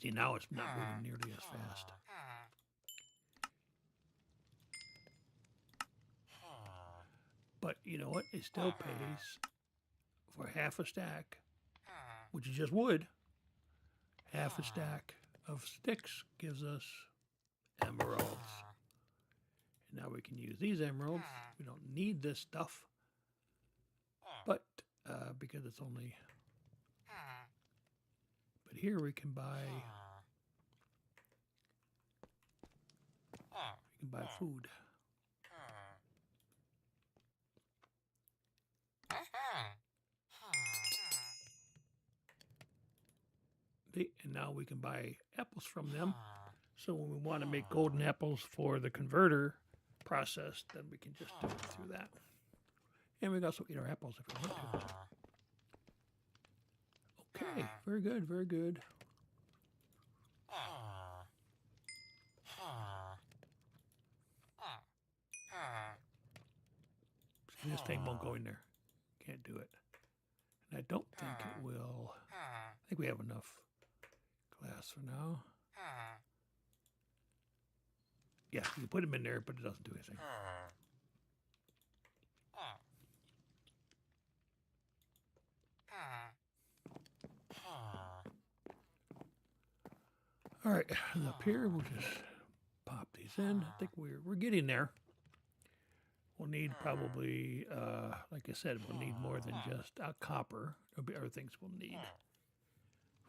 See, now it's not moving nearly as fast. But you know what? It still pays for half a stack, which is just wood. Half a stack of sticks gives us emeralds. And now we can use these emeralds. We don't need this stuff, but because it's only... But here we can buy... We can buy food. And now we can buy apples from them. So when we want to make golden apples for the converter process, then we can just do it through that. And we can also eat our apples if we want to. Okay, very good, very good. See, this thing won't go in there. Can't do it. And I don't think it will. I think we have enough glass for now. Yeah, you can put them in there, but it doesn't do anything. All right, and up here we'll just pop these in. I think we're getting there. We'll need probably, like I said, we'll need more than just copper. There'll be other things we'll need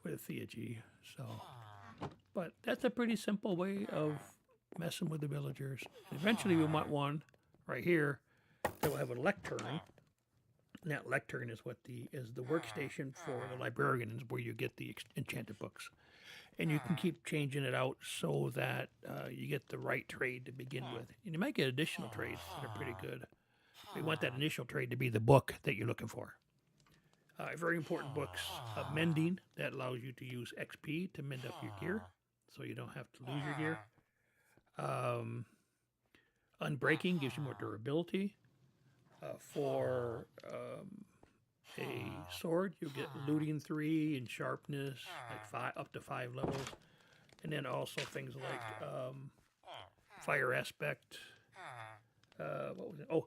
for the theurgy. So, but that's a pretty simple way of messing with the villagers. Eventually, we want one right here that will have a lectern. And that lectern is what is the workstation for the librarians, where you get the enchanted books. And you can keep changing it out so that you get the right trade to begin with. And you might get additional trades that are pretty good. We want that initial trade to be the book that you're looking for. Very important books. Mending, that allows you to use XP to mend up your gear, so you don't have to lose your gear. Unbreaking gives you more durability. For a sword, you'll get looting 3 and sharpness, like up to 5 levels, and then also things like fire aspect. What was it? Oh,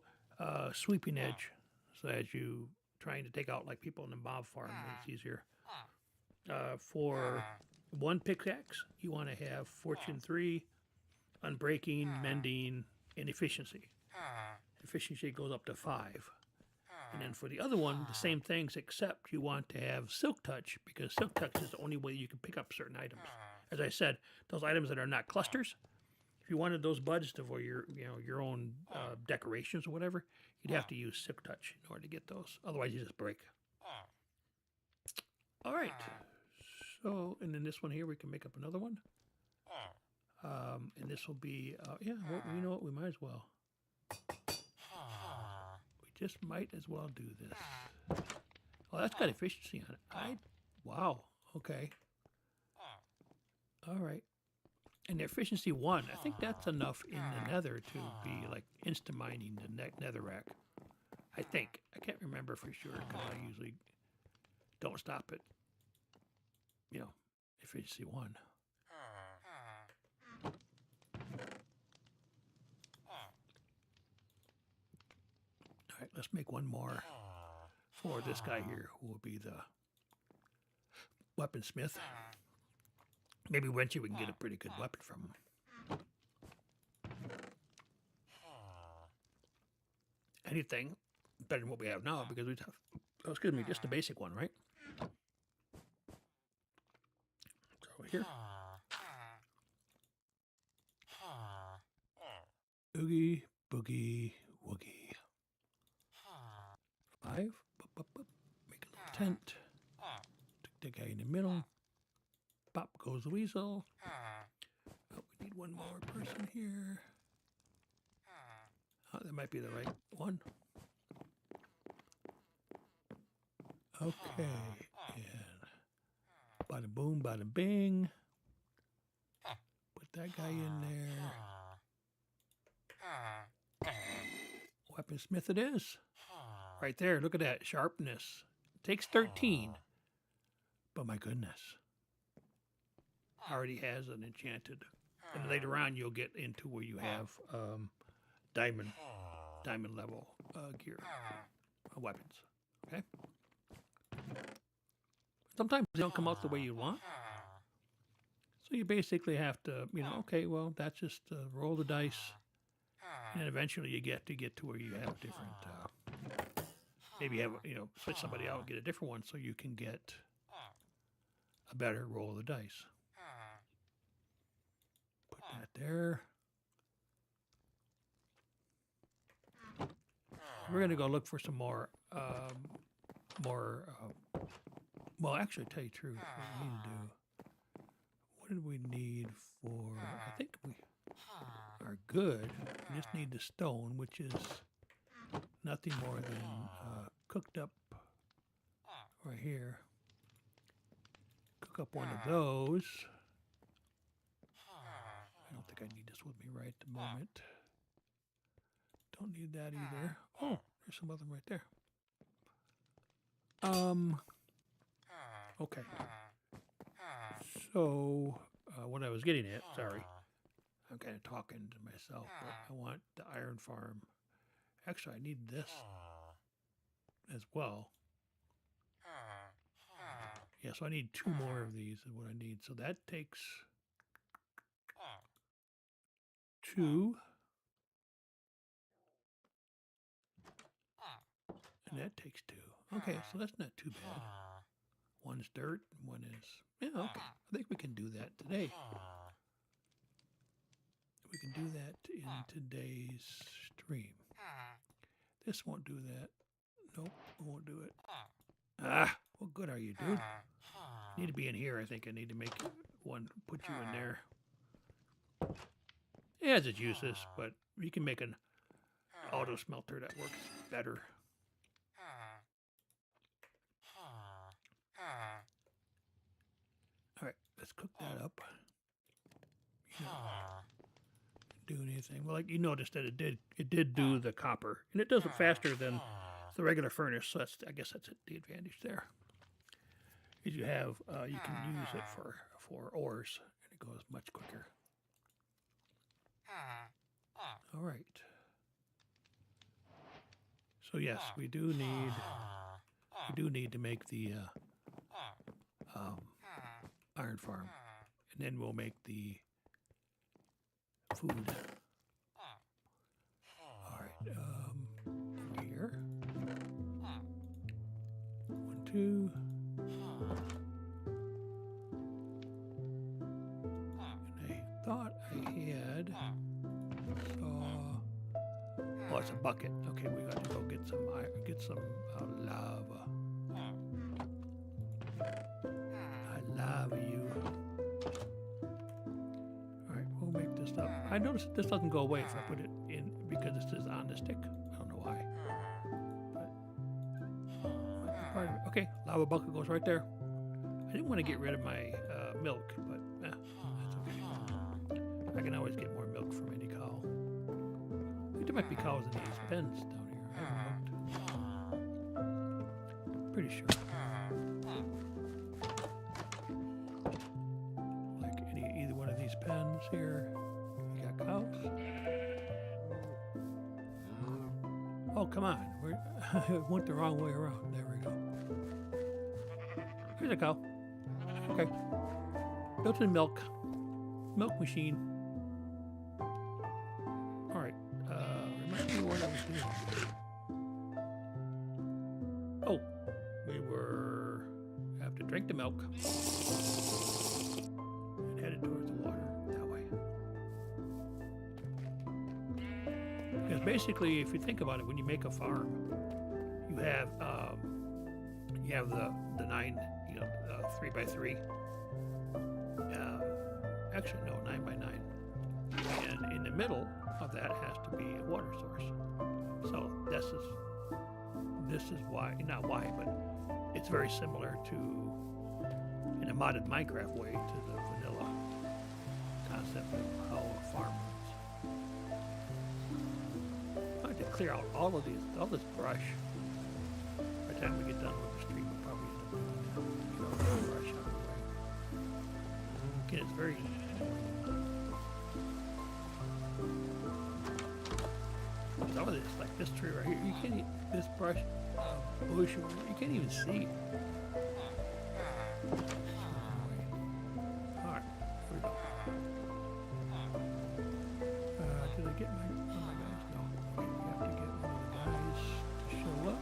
sweeping edge. So as you trying to take out like people in the mob farm, it's easier. For one pickaxe, you want to have fortune 3, unbreaking, mending, and efficiency. Efficiency goes up to 5. And then for the other one, the same things, except you want to have Silk Touch, because Silk Touch is the only way you can pick up certain items. As I said, those items that are not clusters, if you wanted those buds for your own decorations or whatever, you'd have to use Silk Touch in order to get those. Otherwise, you just break. All right. So, and then this one here, we can make up another one. And this will be, yeah, well, you know what? We might as well. Just might as well do this. Well, that's got efficiency on it. Wow. Okay. All right. And the efficiency 1, I think that's enough in the nether to be like insta-mining the netherrack. I think. I can't remember for sure because I usually don't stop at, efficiency 1. All right, let's make one more for this guy here, who will be the weaponsmith. Maybe eventually we can get a pretty good weapon from him. Anything better than what we have now, because we have, excuse me, just the basic one, right? So here. Oogie, boogie, woogie. 5. Make a little tent. Stick the guy in the middle. Pop goes the weasel. Oh, we need one more person here. Oh, that might be the right one. Okay. And bada boom, bada bing. Put that guy in there. Weaponsmith it is. Right there, look at that. Sharpness. Takes 13. But my goodness. Already has an enchanted. And later on you'll get into where you have diamond level gear. Weapons. Okay? sometimes they don't come out the way you want. So you basically have to, you know, okay, well, that's just roll the dice, and eventually you get to where you have different. Maybe you have, you know, switch somebody out and get a different one, so you can get a better roll of the dice. Put that there. We're gonna go look for some more. Well, actually, to tell you the truth, what we need to do. What did we need for? I think we are good. We just need the stone, which is nothing more than cooked up right here. Cook up one of those. I don't think I need this with me right at the moment. Don't need that either. Oh, there's some of them right there. Okay. So, what I was getting at, sorry, I'm kind of talking to myself, but I want the iron farm. Actually, I need this as well. Yeah, so I need 2 more of these is what I need. So that takes 2. And that takes 2. Okay, so that's not too bad. One's dirt, one is... Yeah, okay. I think we can do that today. We can do that in today's stream. This won't do that. Nope, won't do it. Ah, what good are you, dude? You need to be in here, I think. I need to make one, put you in there. It has its uses, but you can make an auto smelter that works better. All right, let's cook that up. You know, do anything? Well, like you noticed that it did do the copper, and it does it faster than the regular furnace. So that's, I guess that's the advantage there. Is you have you can use it for ores, and it goes much quicker. All right. So yes, we do need to make the iron farm, and then we'll make the food. All right, here, 1, 2. And I thought I had oh, it's a bucket. Okay, we got to go get some lava. I love you. All right, we'll make this up. I noticed this doesn't go away if I put it in because this is on the stick. I don't know why. But part of it. Okay, lava bucket goes right there. I didn't want to get rid of my milk, but that's okay. I can always get more milk from any cow. I think there might be cows in these pens down here. I haven't looked. Pretty sure. Like either one of these pens here. You got cows. Oh, come on. It went the wrong way around. There we go. Here's a cow. Okay. Built-in milk. Milk machine. All right. Remind me what I was doing. Oh, we were have to drink the milk and headed towards the water that way. Because basically, if you think about it, when you make a farm, you have the 9, 3x3. Actually, no, 9x9. And in the middle of that has to be a water source. So this is why, not why, but it's very similar to, in a modded Minecraft way, to the vanilla concept of how a farm runs. I have to clear out all this brush. By the time we get done with the stream, we'll probably end up doing all the brush out of the way. Again, it's very some of this, like this tree right here, you can't this brush bush, you can't even see. get one of my guys? No. Okay, we have to get one of the guys to show up.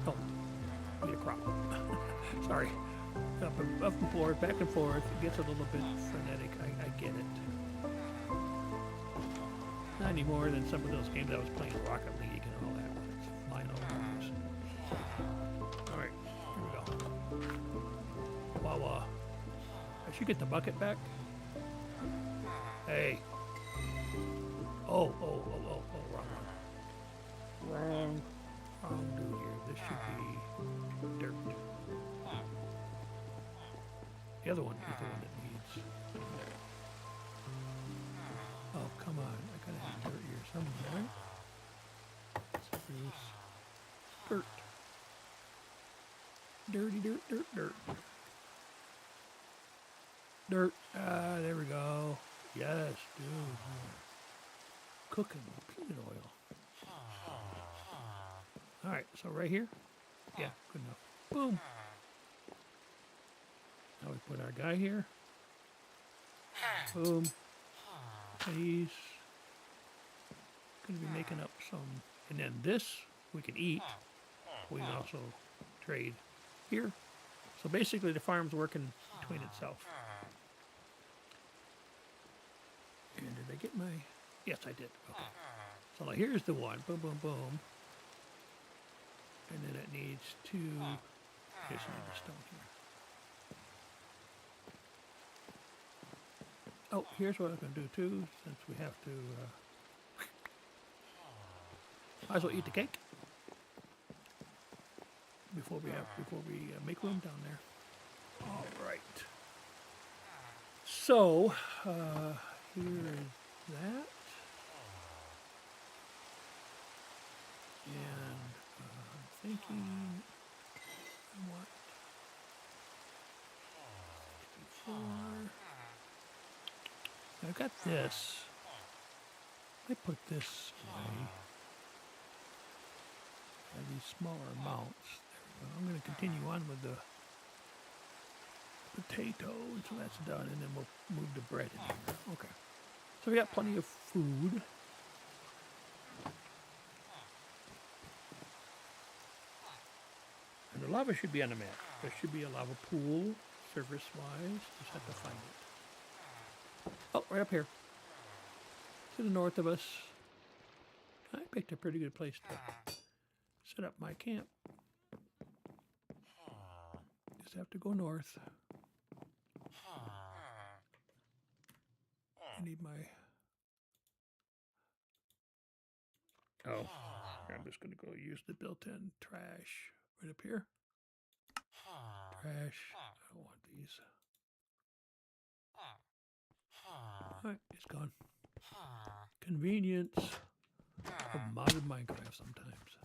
Oh, need a crop. Sorry. Up and forth, back and forth. It gets a little bit frenetic. I get it. Not any more than some of those games I was playing, Rocket League and all that, when it's flying over us. Alright, here we go. Wawa. I should get the bucket back. Hey. Oh, wrong one. Wrong dude here. This should be dirt. The other one is the one that needs. Oh, come on. I gotta have dirt here somewhere, right? Spruce. Dirt. Dirty dirt, dirt, dirt. Dirt. Ah, there we go. Yes, dude. Cooking with peanut oil. Alright, so right here? Yeah, good enough. Boom. Now we put our guy here. Boom. And he's going to be making up some. And then this we can eat. We can also trade here. So basically the farm's working between itself. And did I get my... Yes, I did. Okay. So now here's the one. Boom, boom, boom. And then it needs to... Just need the stone here. Oh, here's what I'm going to do too, since we have to... might as well eat the cake before we make room down there. All right. So here is that, and I'm thinking I want 64. I've got this. I put this away. And these smaller amounts. There we go. I'm going to continue on with the potato until that's done, and then we'll move the bread in here. Okay. So we got plenty of food. And the lava should be on the map. There should be a lava pool, surface-wise. Just have to find it. Oh, right up here. To the north of us. I picked a pretty good place to set up my camp. Just have to go north. I need my... Oh, I'm just going to go use the built-in trash right up here. Trash. I don't want these. Alright, it's gone. Convenience of modded Minecraft sometimes.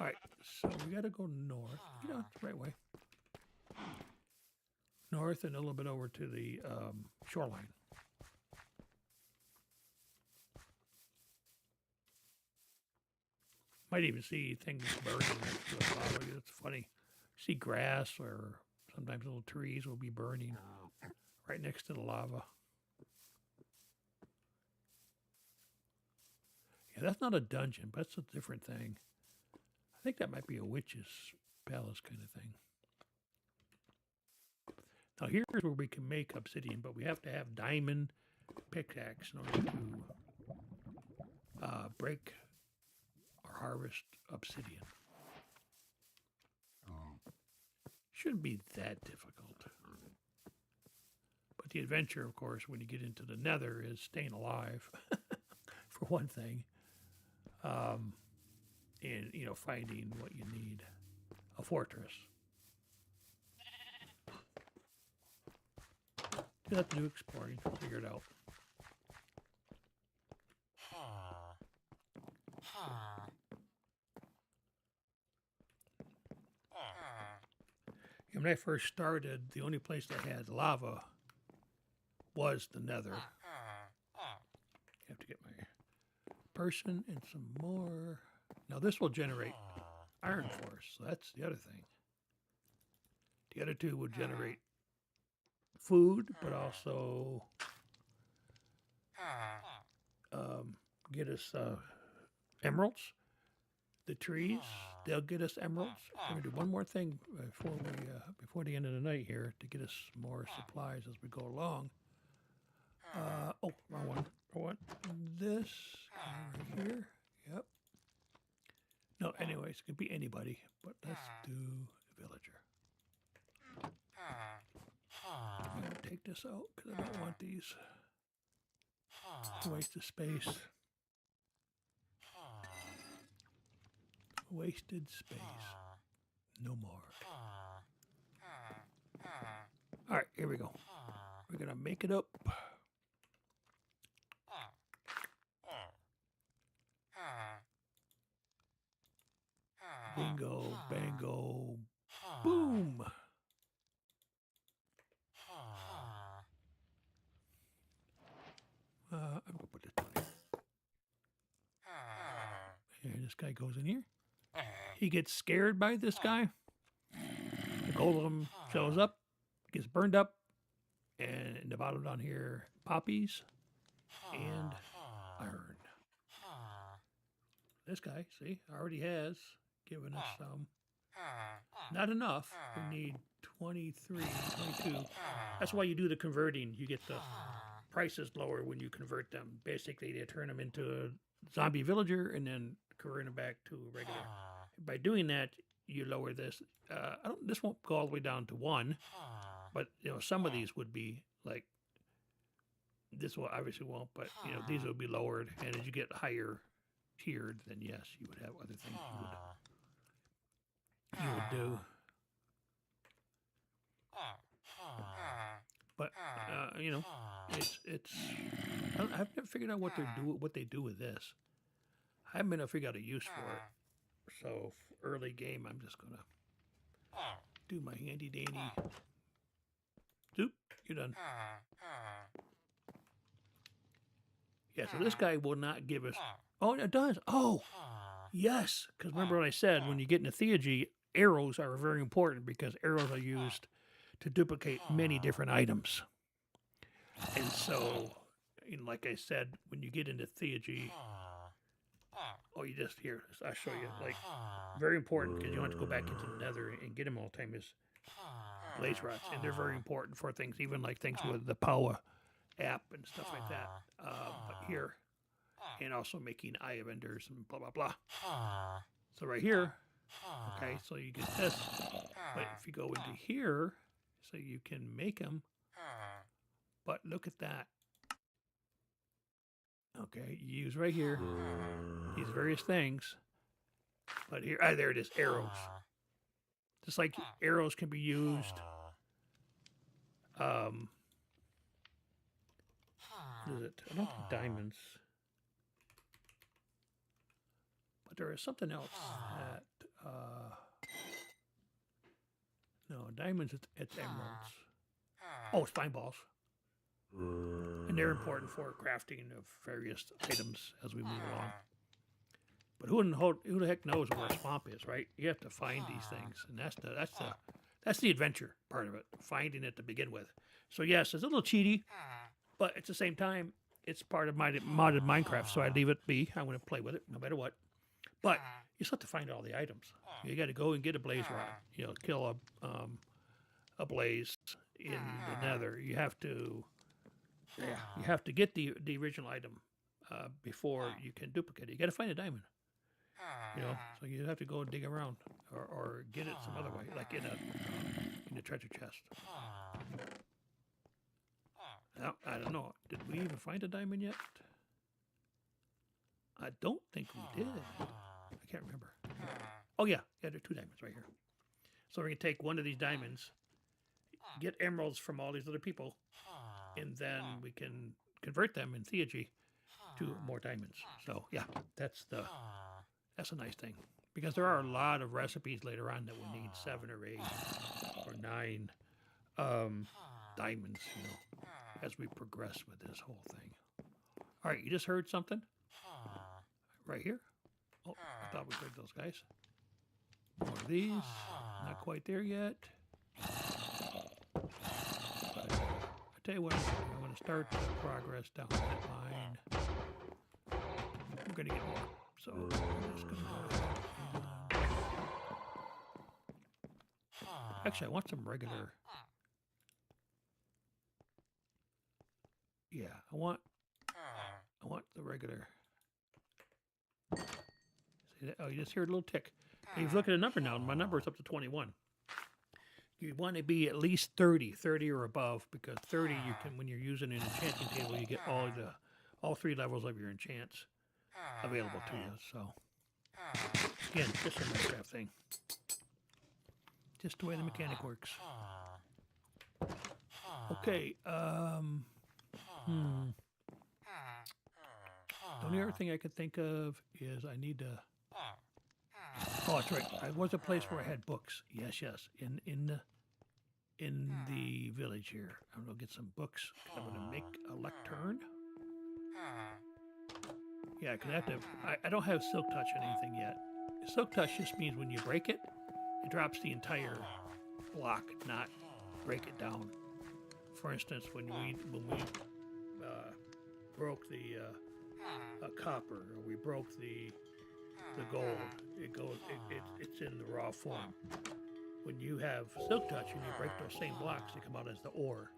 Alright, so we gotta go north. You know, it's the right way. North and a little bit over to the shoreline. Might even see things burning next to the lava. It's funny. See grass or sometimes little trees will be burning right next to the lava. Yeah, that's not a dungeon, but that's a different thing. I think that might be a witch's palace kind of thing. Now here's where we can make obsidian, but we have to have diamond pickaxe in order to break or harvest obsidian. Shouldn't be that difficult. But the adventure, of course, when you get into the nether is staying alive, for one thing. And, you know, finding what you need. A fortress. You have to do exploring, figure it out. When I first started, the only place that had lava was the nether. I have to get my person and some more. Now this will generate iron for us. So that's the other thing. The other two would generate food, but also get us emeralds. The trees, they'll get us emeralds. I'm gonna do one more thing before the end of the night here to get us more supplies as we go along. Oh, wrong one. Wrong one. This guy right here. Yep. No, anyways, it could be anybody, but let's do the villager. I'm gonna take this out because I don't want these to waste of space. Wasted space. No more. All right, here we go. We're gonna make it up. Bingo, bango, boom. I'm gonna put this down here. And this guy goes in here. He gets scared by this guy. The golem shows up, gets burned up, and in the bottom down here, poppies and iron. This guy, see, already has given us some. Not enough. We need 23, 22. That's why you do the converting. You get the prices lower when you convert them. Basically, they turn them into a zombie villager and then convert them back to regular. By doing that, you lower this. This won't go all the way down to 1, but some of these would be like this. Will obviously won't, but these will be lowered. And as you get higher tiered, then yes, you would have other things you would do. But it's. I've never figured out what they do with this. I haven't been able to figure out a use for it. So early game, I'm just gonna do my handy dandy. Zoop, you're done. Yeah, so this guy will not give us. Oh, it does. Oh, yes. Because remember what I said, when you get into theurgy, arrows are very important because arrows are used to duplicate many different items. And so, like I said, when you get into theurgy, you just here. I'll show you. Like, very important because you want to go back into the nether and get them all the time is blaze rods. And they're very important for things, even like things with the Power app and stuff like that. But here, and also making eye of enders and blah, blah, blah. So right here, okay, so you get this. But if you go into here, so you can make them. But look at that. Okay, you use right here these various things. But here, there it is, arrows. Just like arrows can be used. What is it? I don't think diamonds. But there is something else that, no, diamonds, it's emeralds. Oh, spine balls. And they're important for crafting of various items as we move along. But who the heck knows where a swamp is, right? You have to find these things, and that's the adventure part of it, finding it to begin with. So yes, it's a little cheaty, but at the same time, it's part of my modded Minecraft, so I leave it be. I'm going to play with it no matter what. But you still have to find all the items. You got to go and get a blaze rod. Kill a blaze in the nether. You have to. Yeah, you have to get the original item before you can duplicate it. You got to find a diamond. So you have to go and dig around or get it some other way, like in a treasure chest. Now, I don't know. Did we even find a diamond yet? I don't think we did. I can't remember. Oh yeah, there are 2 diamonds right here. So we're gonna take one of these diamonds, get emeralds from all these other people, and then we can convert them in theurgy to more diamonds. So yeah, that's a nice thing because there are a lot of recipes later on that will need 7 or 8 or 9 diamonds, as we progress with this whole thing. All right, you just heard something right here. Oh, I thought we heard those guys. More of these. Not quite there yet. But I tell you what, I'm going to start the progress down that line. We're going to get more. So I'm just going to go ahead. Actually, I want some regular. Yeah, I want the regular. See that? Oh, you just hear a little tick. Hey, if you look at the number now, my number is up to 21. You want to be at least 30 or above, because 30 you can, when you're using an enchanting table, you get all 3 levels of your enchants available to you. So again, just a Minecraft thing. Just the way the mechanic works. Okay, The only other thing I could think of is I need to. Oh, that's right. I was a place where I had books. Yes. In the village here, I'm gonna get some books. I'm gonna make a lectern. Yeah, because I don't have silk touch on anything yet. Silk touch just means when you break it, it drops the entire block, not break it down. For instance, when we broke the copper, or we broke the gold, it's in the raw form. When you have silk touch and you break those same blocks, they come out as the ore.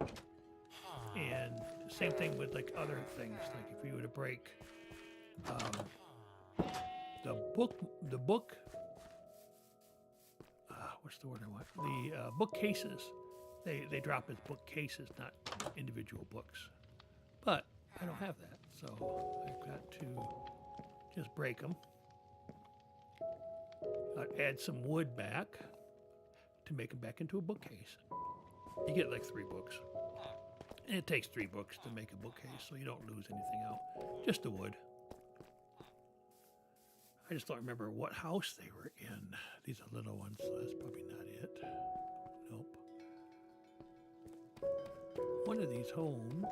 And same thing with like other things. Like if you were to break the book. What's the word I want? The bookcases. They drop as bookcases, not individual books. But I don't have that, so I've got to just break them. I'd add some wood back to make them back into a bookcase. You get like 3 books. And it takes 3 books to make a bookcase, so you don't lose anything out. Just the wood. I just don't remember what house they were in. These are little ones, so that's probably not it. Nope. One of these homes,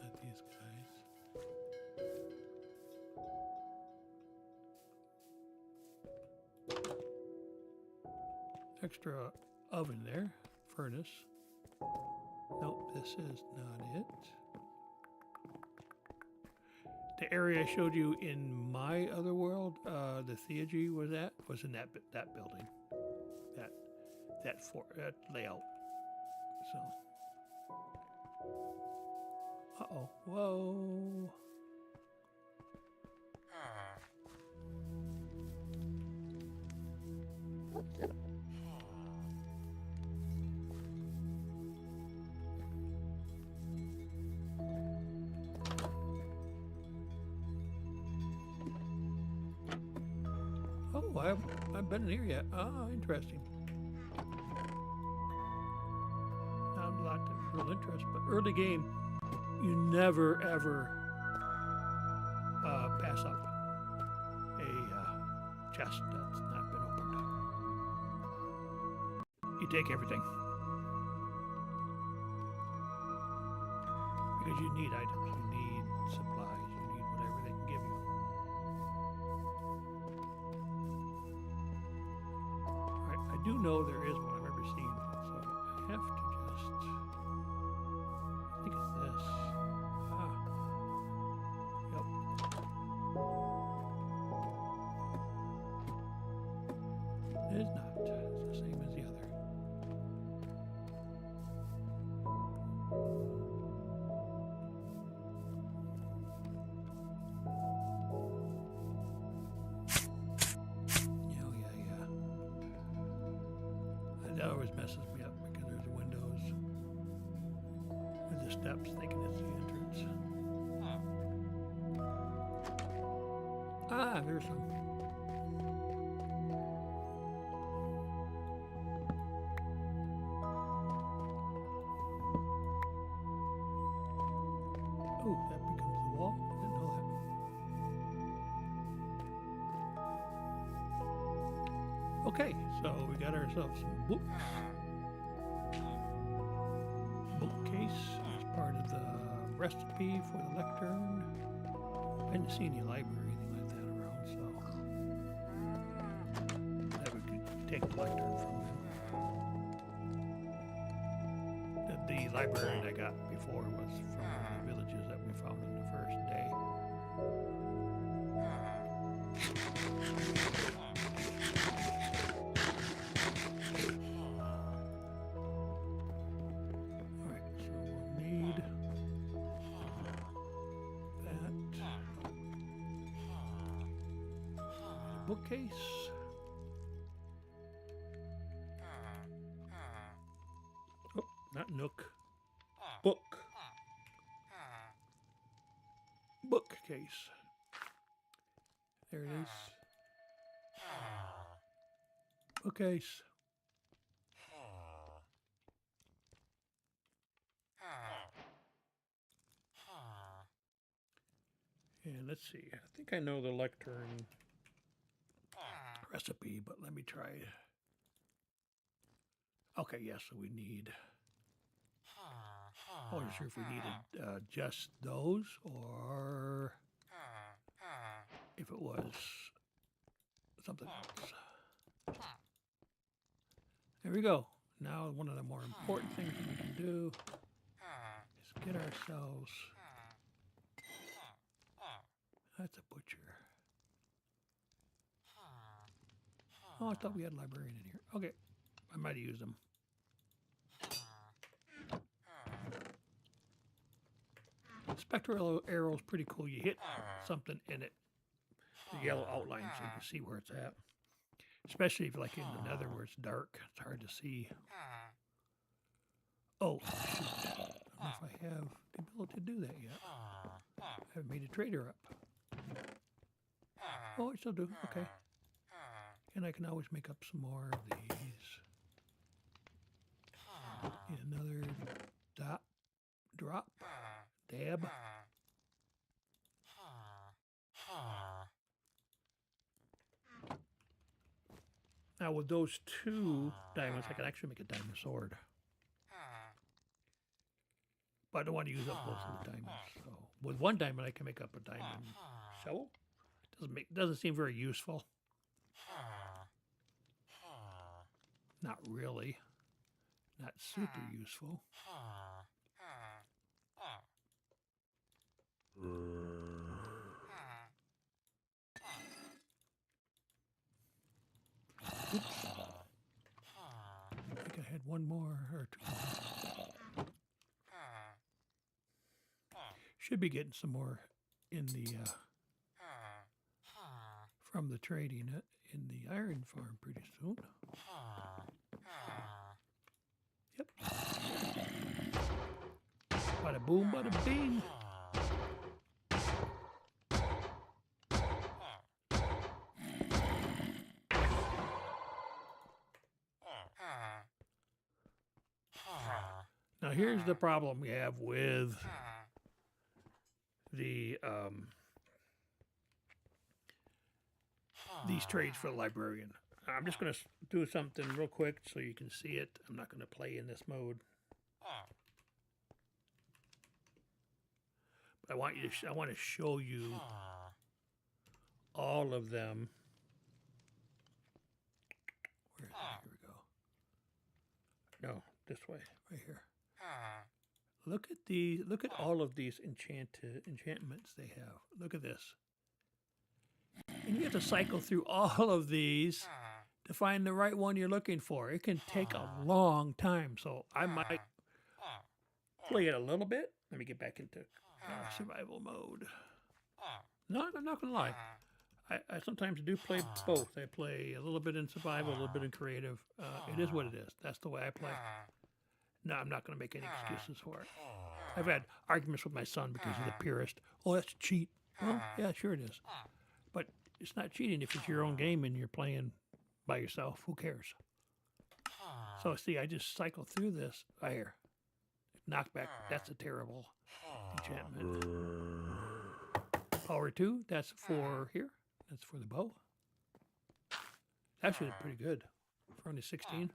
not these guys. Extra oven there, furnace. Nope, this is not it. The area I showed you in my other world, the theurgy was in that building, that layout. So, whoa. Oh, I haven't been in here yet. Oh, interesting. Not a lot of real interest, but early game, you never ever pass up a chest that's not been opened. You take everything because you need items, you need supplies, you need whatever they can give you. I do know there is one I've ever seen, so I have to just. I think it's this. Yep. It is not. It's the same as the other. That always messes me up because there's windows with the steps thinking it's the entrance. Ah, there's some. Oh, that becomes the wall. I didn't know that. Okay, so we got ourselves some books. Bookcase is part of the recipe for the lectern. I didn't see any library or anything like that around, so. take the lectern from them. The librarian I got before was from one of the villages that we found on the first day. Alright, so we'll need that. Bookcase. Oh, not nook. Book. Bookcase. There it is. Bookcase. And let's see. I think I know the lectern recipe, but let me try it. Okay, yes, so we need. I wasn't sure if we needed just those or if it was something else. There we go. Now one of the more important things that we can do is get ourselves. That's a butcher. Oh, I thought we had a librarian in here. Okay, I might have used them. Spectral arrow is pretty cool. You hit something in it, the yellow outline, so you can see where it's at. Especially if, like in the nether where it's dark, it's hard to see. Oh, shoot. I don't know if I have the ability to do that yet. I haven't made a trader up. Oh, I still do. Okay. And I can always make up some more of these. Need another drop, dab. Now with those 2 diamonds, I can actually make a diamond sword. But I don't want to use up both of the diamonds. So with 1 diamond, I can make up a diamond shovel. Doesn't seem very useful. Not really. Not super useful. Oops. I think I had 1 more or 2. Should be getting some more in the from the trading in the iron farm pretty soon. Yep. Bada boom, bada bing. Now here's the problem we have with the these trades for the librarian. I'm just going to do something real quick so you can see it. I'm not going to play in this mode. But I want to show you all of them. Where is it? Here we go. No, this way, right here. Look at all of these enchantments they have. Look at this. And you have to cycle through all of these to find the right one you're looking for. It can take a long time. So I might play it a little bit. Let me get back into survival mode. No, I'm not going to lie. I sometimes do play both. I play a little bit in survival, a little bit in creative. It is what it is. That's the way I play. No, I'm not going to make any excuses for it. I've had arguments with my son because he's a purist. Oh, that's a cheat. Well, yeah, sure it is. But it's not cheating if it's your own game and you're playing by yourself. Who cares? So, see, I just cycle through this. Right here. Knockback. That's a terrible enchantment. Power 2. That's for here. That's for the bow. Actually, pretty good for only 16.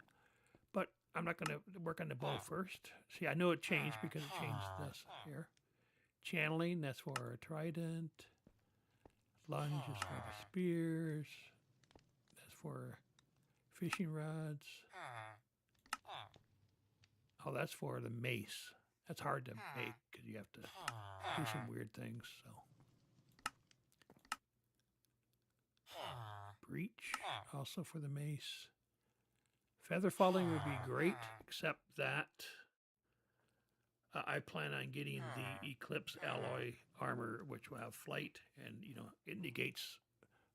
But I'm not going to work on the bow first. See, I know it changed because it changed this here. Channeling, that's for a trident. Lunge is for the spears. That's for Fishing rods. Oh, that's for the mace. That's hard to make because you have to do some weird things. So, breach also for the mace. Feather falling would be great, except that I plan on getting the Eclipse alloy armor, which will have flight, and it negates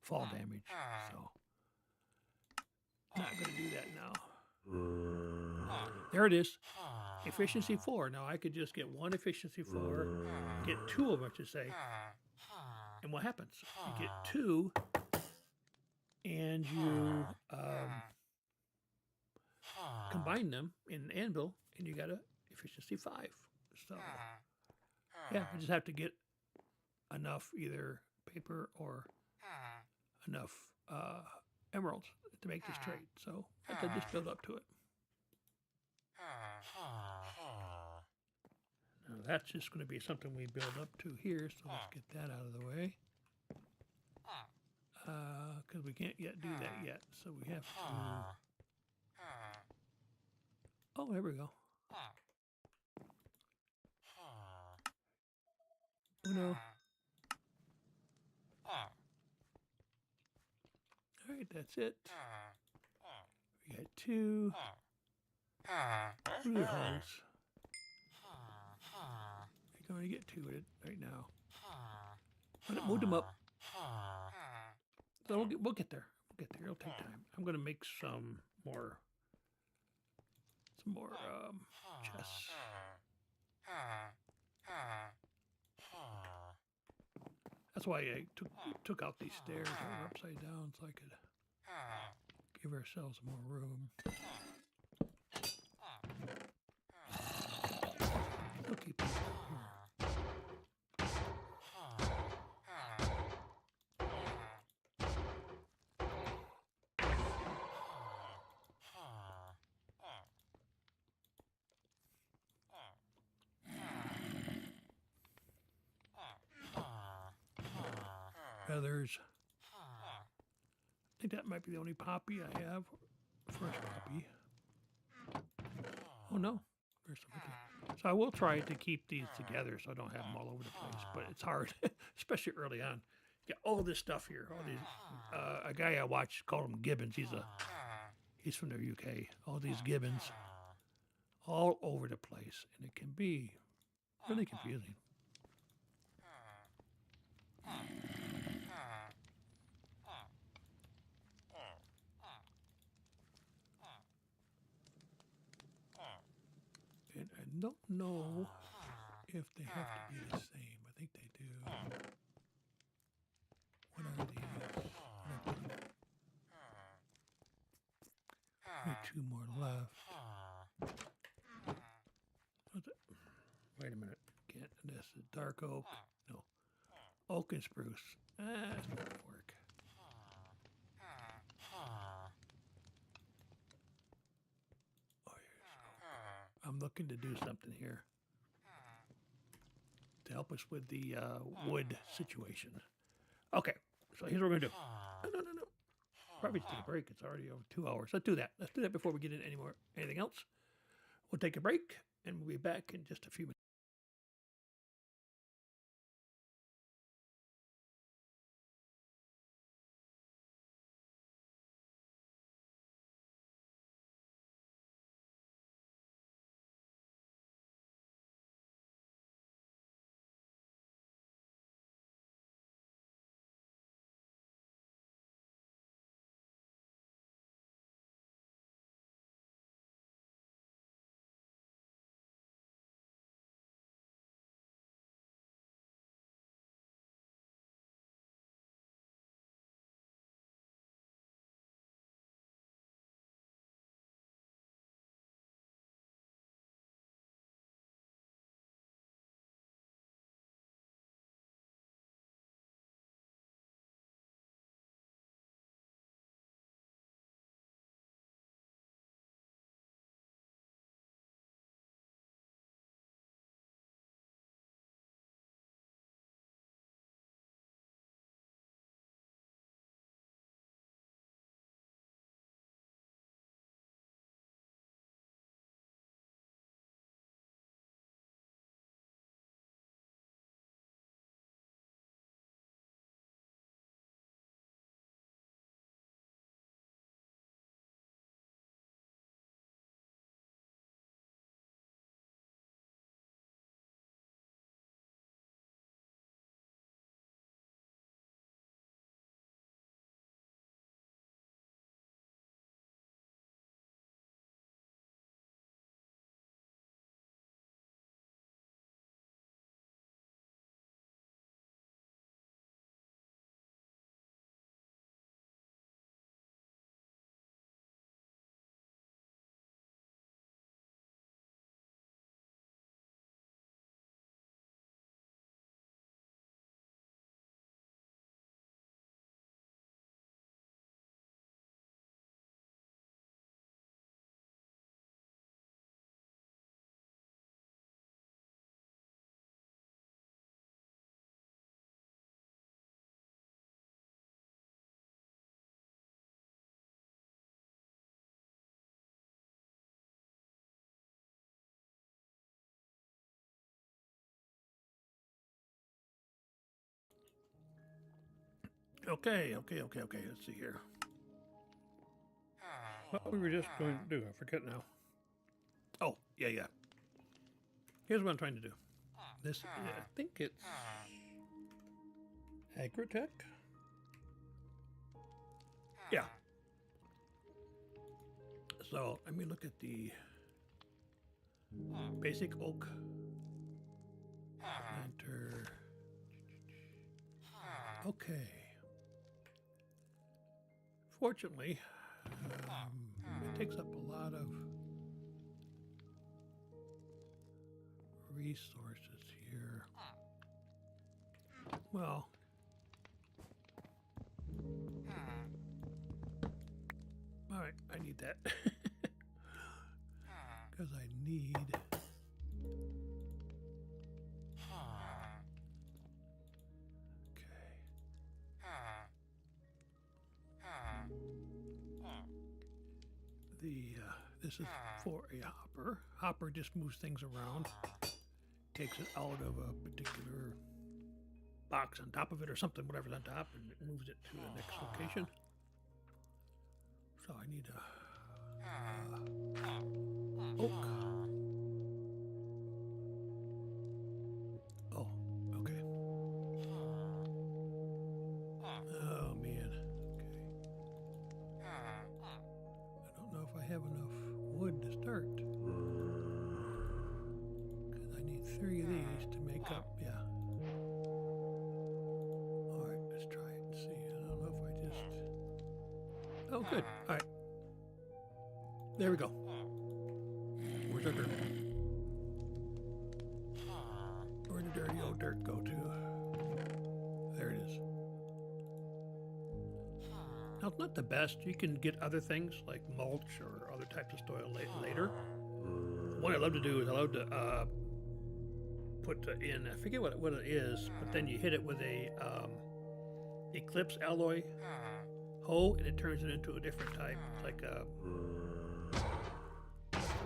fall damage. So, not going to do that now. There it is. Efficiency 4. Now I could just get one efficiency 4, get 2 of them, I should say. And what happens? You get 2, and you combine them in an anvil, and you got a efficiency 5. So, yeah, I just have to get enough either paper or enough emeralds to make this trade. So I have to just build up to it. Now that's just going to be something we build up to here, so let's get that out of the way. Because we can't yet do that yet, so we have to... Oh, there we go. Oh, no. All right, that's it. We got 2. Blue holes. We're going to get to it right now. Move them up. So we'll get there. We'll get there. It'll take time. I'm going to make some more chests. That's why I took out these stairs that were upside down, so I could give ourselves more room. We'll keep them here. Feathers. I think that might be the only poppy I have. First poppy. Oh no. There's some. Okay. So I will try to keep these together so I don't have them all over the place, but it's hard, especially early on. You got all this stuff here. All these. A guy I watched called him Gibbons. He's from the UK. All these Gibbons, all over the place, and it can be really confusing. And I don't know if they have to be the same. I think they do. What are these? Only 2 more left. Wait a minute. Can't. This is dark oak. No. Oak and spruce. That's not gonna work. I'm looking to do something here to help us with the wood situation. Okay, so here's what we're gonna do. No. Probably take a break. It's already over 2 hours. Let's do that. Let's do that before we get into anything else. We'll take a break, and we'll be back in just a few minutes. Okay. Let's see here. What we were just going to do, I forget now. Oh, yeah. Here's what I'm trying to do. This, I think it's Agritech. Yeah. So let me look at the basic oak. Enter. Okay. Fortunately, it takes up a lot of resources here. Well, all right, I need that because I need. This is for a hopper. Hopper just moves things around, takes it out of a particular box on top of it or something, whatever's on top, and it moves it to the next location. So I need a oak. Oh, okay. Oh man. Okay. I don't know if I have enough wood to start, because I need 3 of these to make up. Yeah. All right, let's try it and see. I don't know if I just. Oh, good. All right. There we go. Where's our dirt? Where'd the dirty old dirt go to? There it is. Now, it's not the best. You can get other things like mulch or other types of soil later. What I love to do is I love to put in, I forget what it is, but then you hit it with a Eclipse alloy hoe, and it turns it into a different type. It's like a,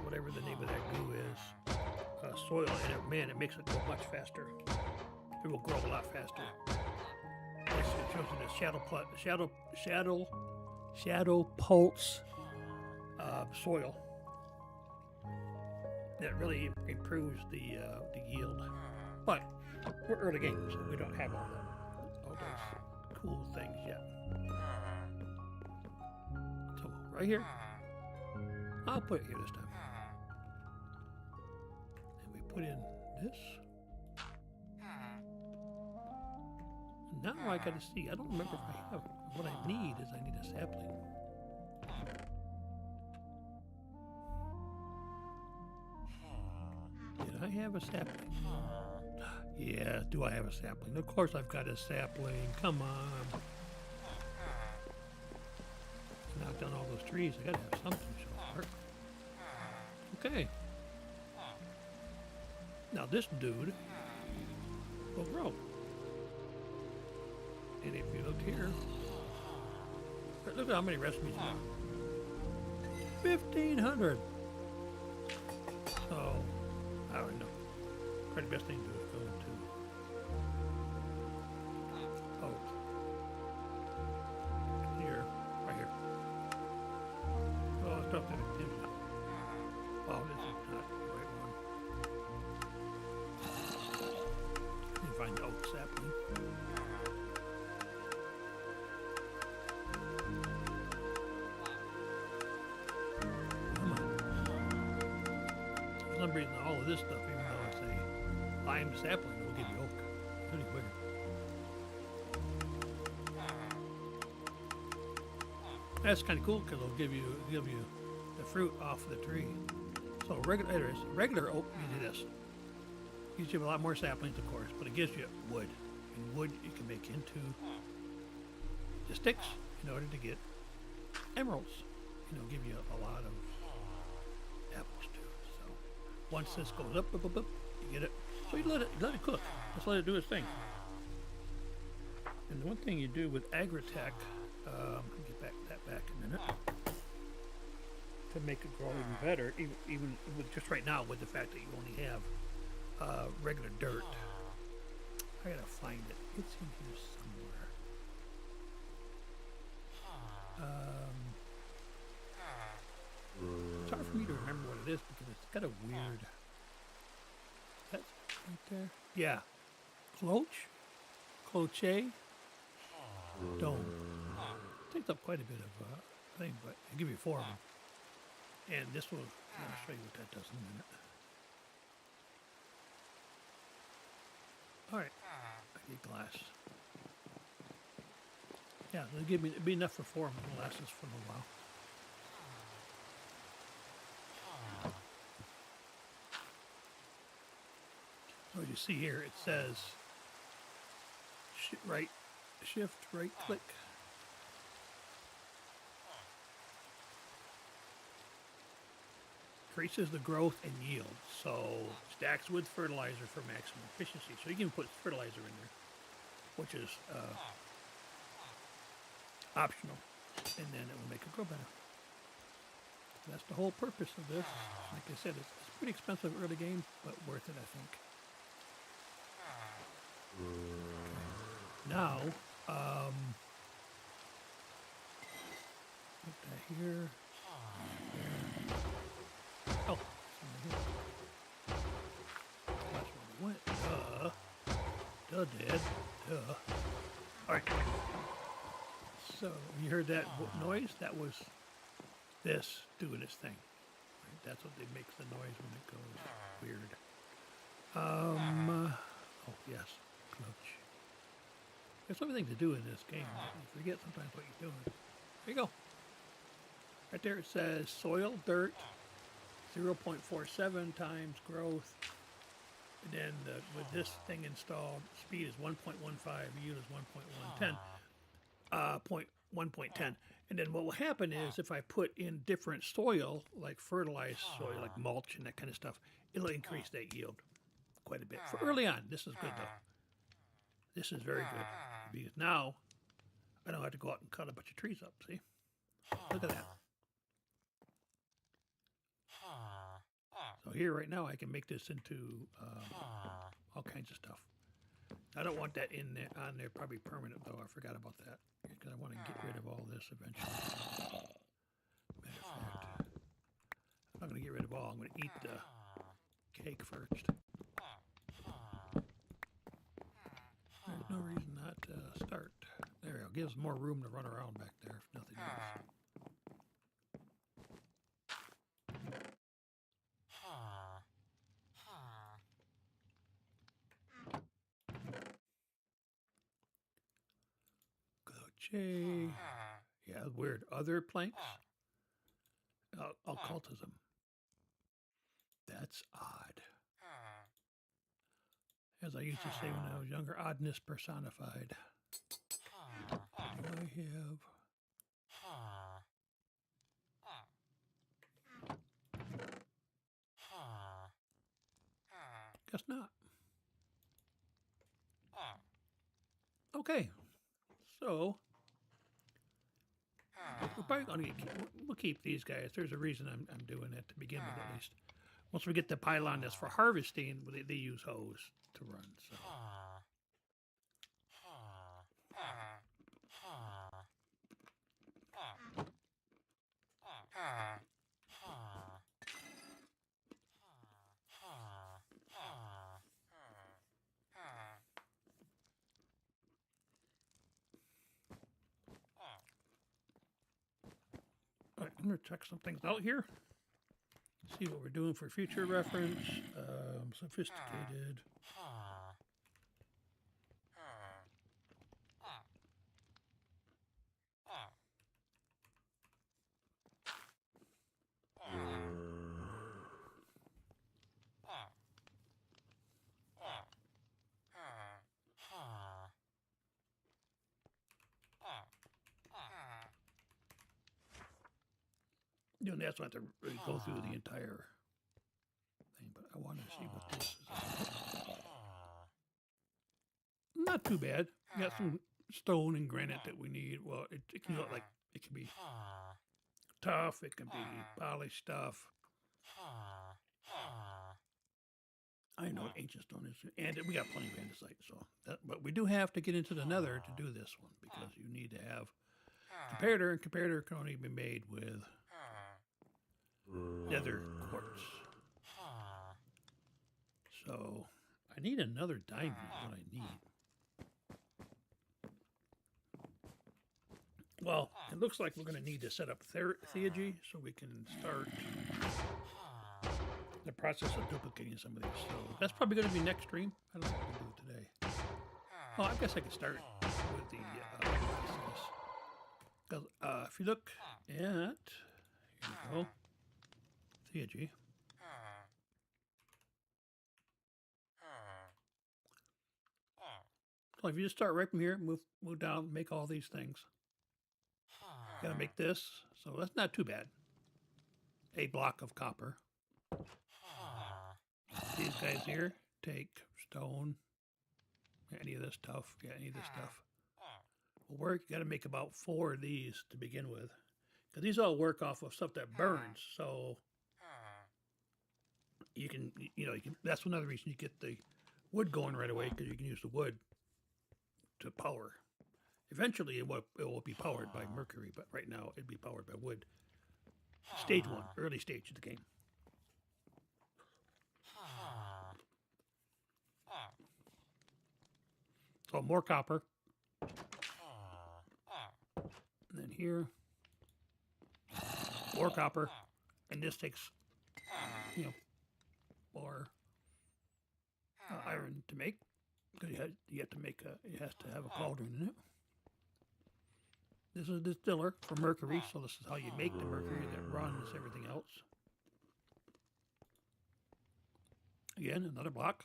whatever the name of that goo is, soil, and man, it makes it go much faster. It will grow a lot faster. It shows in the shadow pulse soil. That really improves the yield. But we're early game, so we don't have all those cool things yet. So right here, I'll put it here this time. And we put in this. Now I gotta see. I don't remember if I have. What I need is I need a sapling. Did I have a sapling? Yeah, do I have a sapling? Of course I've got a sapling. Come on. Knock down all those trees. I gotta have something to show for it. Okay. Now this dude will grow. And if you look here, look at how many recipes you have. 1,500. So, I don't know. Probably the best thing to do is go into here, right here. Oh, stuff that it didn't. Oh, this is not the right one. You can find the oak sapling. For some reason, all of this stuff, even though it's a lime sapling, will give you oak. Pretty weird. That's kind of cool because it'll give you the fruit off the tree. So regular oak gives you this. Gives you a lot more saplings, of course, but it gives you wood. And wood you can make into the sticks in order to get emeralds. Give you a lot of apples too. So once this goes up, you get it. So you let it cook. Just let it do its thing. And the one thing you do with Agritech, I'll get that back in a minute, to make it grow even better, even with just right now with the fact that you only have regular dirt. I gotta find it. It's in here somewhere. it is because it's kind of weird. That's right there. Yeah. Cloche, dome. Takes up quite a bit of thing, but I'll give you 4 of them. And this will, I'll show you what that does in a minute. All right, I need glass. Yeah, it'll be enough for 4 of them. It'll last us for a little while. So as you see here, it says shift, right click. Increases the growth and yield. So stacks with fertilizer for maximum efficiency. So you can put fertilizer in there, which is optional, and then it will make it grow better. That's the whole purpose of this. Like I said, it's pretty expensive early game, but worth it, I think. Now, put that here. Oh, that's where we went. Duh, Dad. Duh. All right. So you heard that noise? That was this doing its thing. Right? That's what makes the noise when it goes weird. Oh yes, clutch. There's everything to do in this game. You forget sometimes what you're doing. There you go. Right there it says soil, dirt, 0.47 times growth. And then with this thing installed, speed is 1.15, yield is 1.10. And then what will happen is if I put in different soil, like fertilized soil, like mulch and that kind of stuff, it'll increase that yield quite a bit. For early on, this is good though. This is very good because now I don't have to go out and cut a bunch of trees up, see? Look at that. So here right now I can make this into all kinds of stuff. I don't want that in there, on there probably permanent though. I forgot about that because I want to get rid of all this eventually. Matter of fact, I'm not going to get rid of all. I'm going to eat the cake first. There's no reason not to start. There we go. Gives more room to run around back there if nothing else. Cloche. Yeah, weird. Other planks? Occultism. That's odd. As I used to say when I was younger, oddness personified. Do I have... Guess not. Okay. So, we're probably going to we'll keep these guys. There's a reason I'm doing that to begin with, at least. Once we get the pylon that's for harvesting, they use hose to run. So. All right, I'm going to check some things out here. See what we're doing for future reference. Sophisticated. You know, that's not to really go through the entire thing, but I want to see what this is. Not too bad. We got some stone and granite that we need. Well, it can look like it can be tough. It can be polished stuff. I know what ancient stone is, and we got plenty of andesite. So, but we do have to get into the nether to do this one because you need to have comparator, and comparator can only be made with nether quartz. So I need another diamond. What I need. Well, it looks like we're going to need to set up theurgy so we can start the process of duplicating some of these. So that's probably going to be next stream. I don't know what to do today. Well, I guess I could start with the because if you look at, here you go, theurgy. So if you just start right from here, move down, make all these things. Got to make this, so that's not too bad. A block of copper. These guys here take stone. Any of this stuff. Yeah, any of this stuff. Will work. You got to make about 4 of these to begin with, because these all work off of stuff that burns. So you can, that's another reason you get the wood going right away, because you can use the wood to power. Eventually, it will be powered by mercury, but right now it'd be powered by wood. Stage 1, early stage of the game. So more copper. And then here, more copper. And this takes, more iron to make. Because you have to make it has to have a cauldron in it. This is a distiller for mercury, so this is how you make the mercury that runs everything else. Again, another block,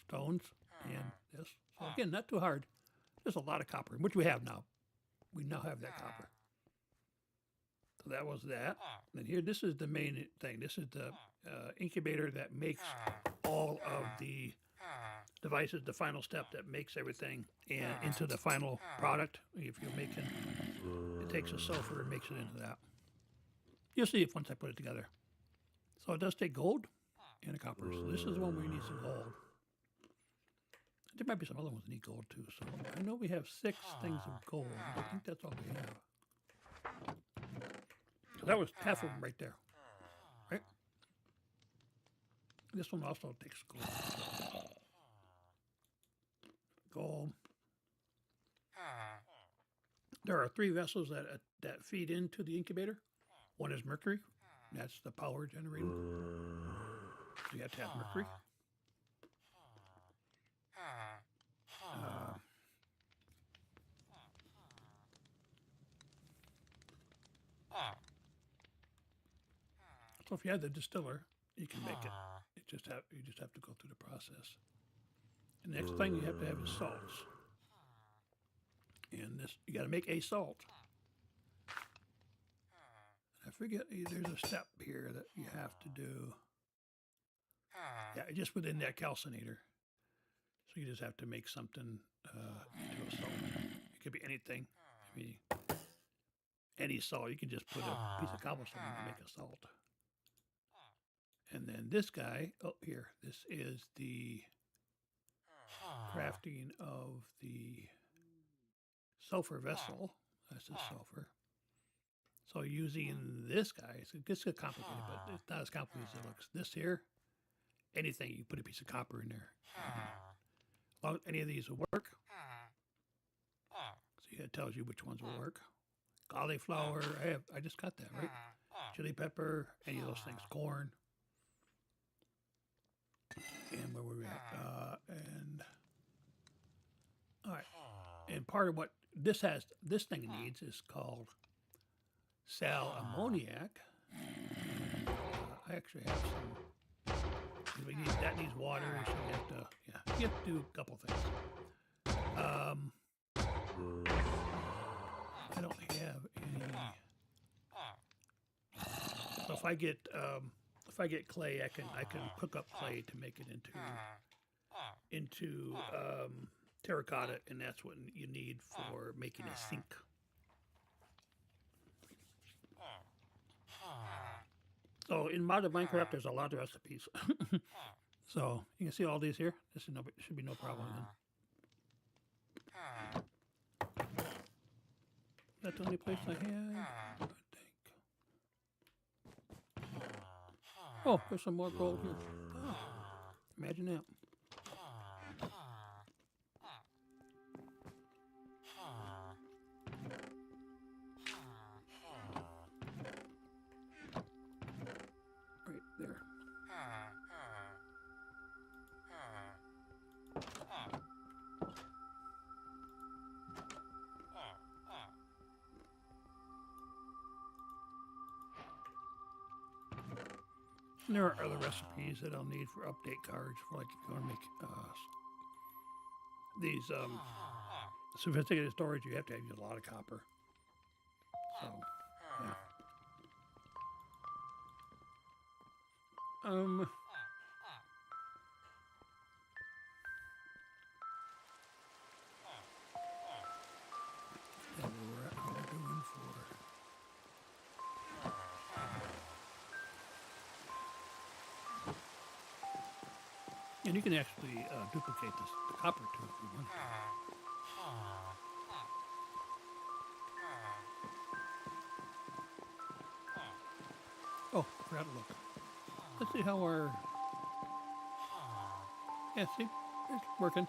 stones, and this. So again, not too hard. There's a lot of copper, which we have now. We now have that copper. So that was that. And here, this is the main thing. This is the incubator that makes all of the devices, the final step that makes everything and into the final product. If you're making, it takes a sulfur and makes it into that. You'll see if once I put it together. So it does take gold and a copper. So this is the one where you need some gold. There might be some other ones that need gold too. So I know we have 6 things of gold. I think that's all we have. So that was half of them right there. Right? This one also takes gold. Gold. There are 3 vessels that feed into the incubator. One is mercury. That's the power generator. So you have to have mercury. So if you have the distiller, you can make it. You just have to go through the process. The next thing you have to have is salts. And this, you got to make a salt. I forget, there's a step here that you have to do. Yeah, just within that calcinator. So you just have to make something into a salt. It could be anything. I mean, any salt. You can just put a piece of cobblestone and make a salt. And then this guy, here, this is the crafting of the sulfur vessel. That's the sulfur. So using this guy, it gets complicated, but it's not as complicated as it looks. This here, anything, you put a piece of copper in there. Well, any of these will work. See, it tells you which ones will work. Cauliflower, I just got that, right? Chili pepper, any of those things, corn. And where were we at? All right. And part of what this thing needs is called sal ammoniac. I actually have some. That needs water, so you have to do a couple things. I don't have any. So if I get clay, I can cook up clay to make it into terracotta, and that's what you need for making a sink. So in modern Minecraft, there's a lot of recipes. So you can see all these here. This should be no problem then. That's the only place I have, I think. Oh, there's some more gold here. Oh, imagine that. Right there. And there are other recipes that I'll need for update cards for, like, if you want to make these sophisticated storage, you have to use a lot of copper. So, yeah. Yeah, we're doing for. And you can actually duplicate the copper too if you want to. Oh, forgot to look. Let's see how our. Yeah, see? It's working.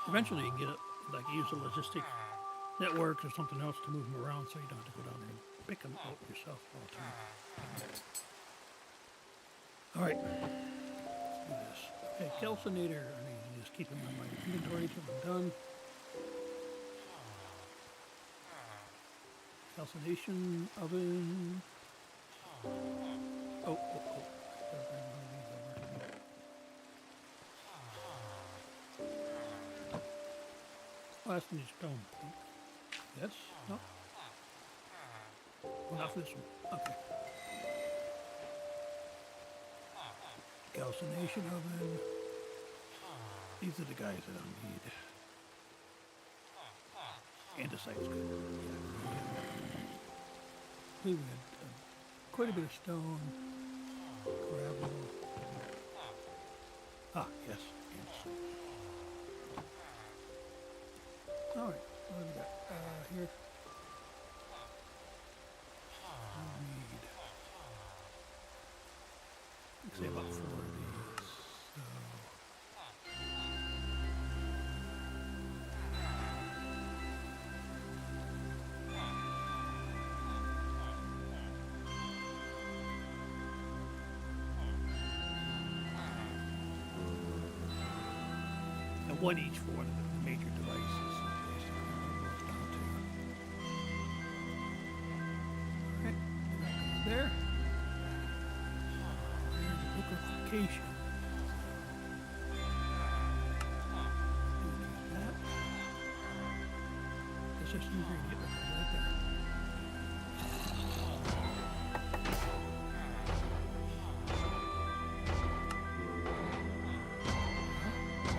Eventually you can get it, like use a logistic network or something else to move them around so you don't have to go down there and pick them out yourself all the time. All right, let's do this. Okay, calcinator. I need to just keep them in my inventory until I'm done. Calcination oven. Oh. Oh, that's new stone. Yes? No? Well, not for this one. Okay. Calcination oven. These are the guys that I'll need. Andesite's good. We had quite a bit of stone, gravel. Ah, yes, andesite. All right, what do we got here? We need, let's say about 4 of these. So. And one each for one of the major devices. There. There's liquefaction. That. That's just an ingredient right there.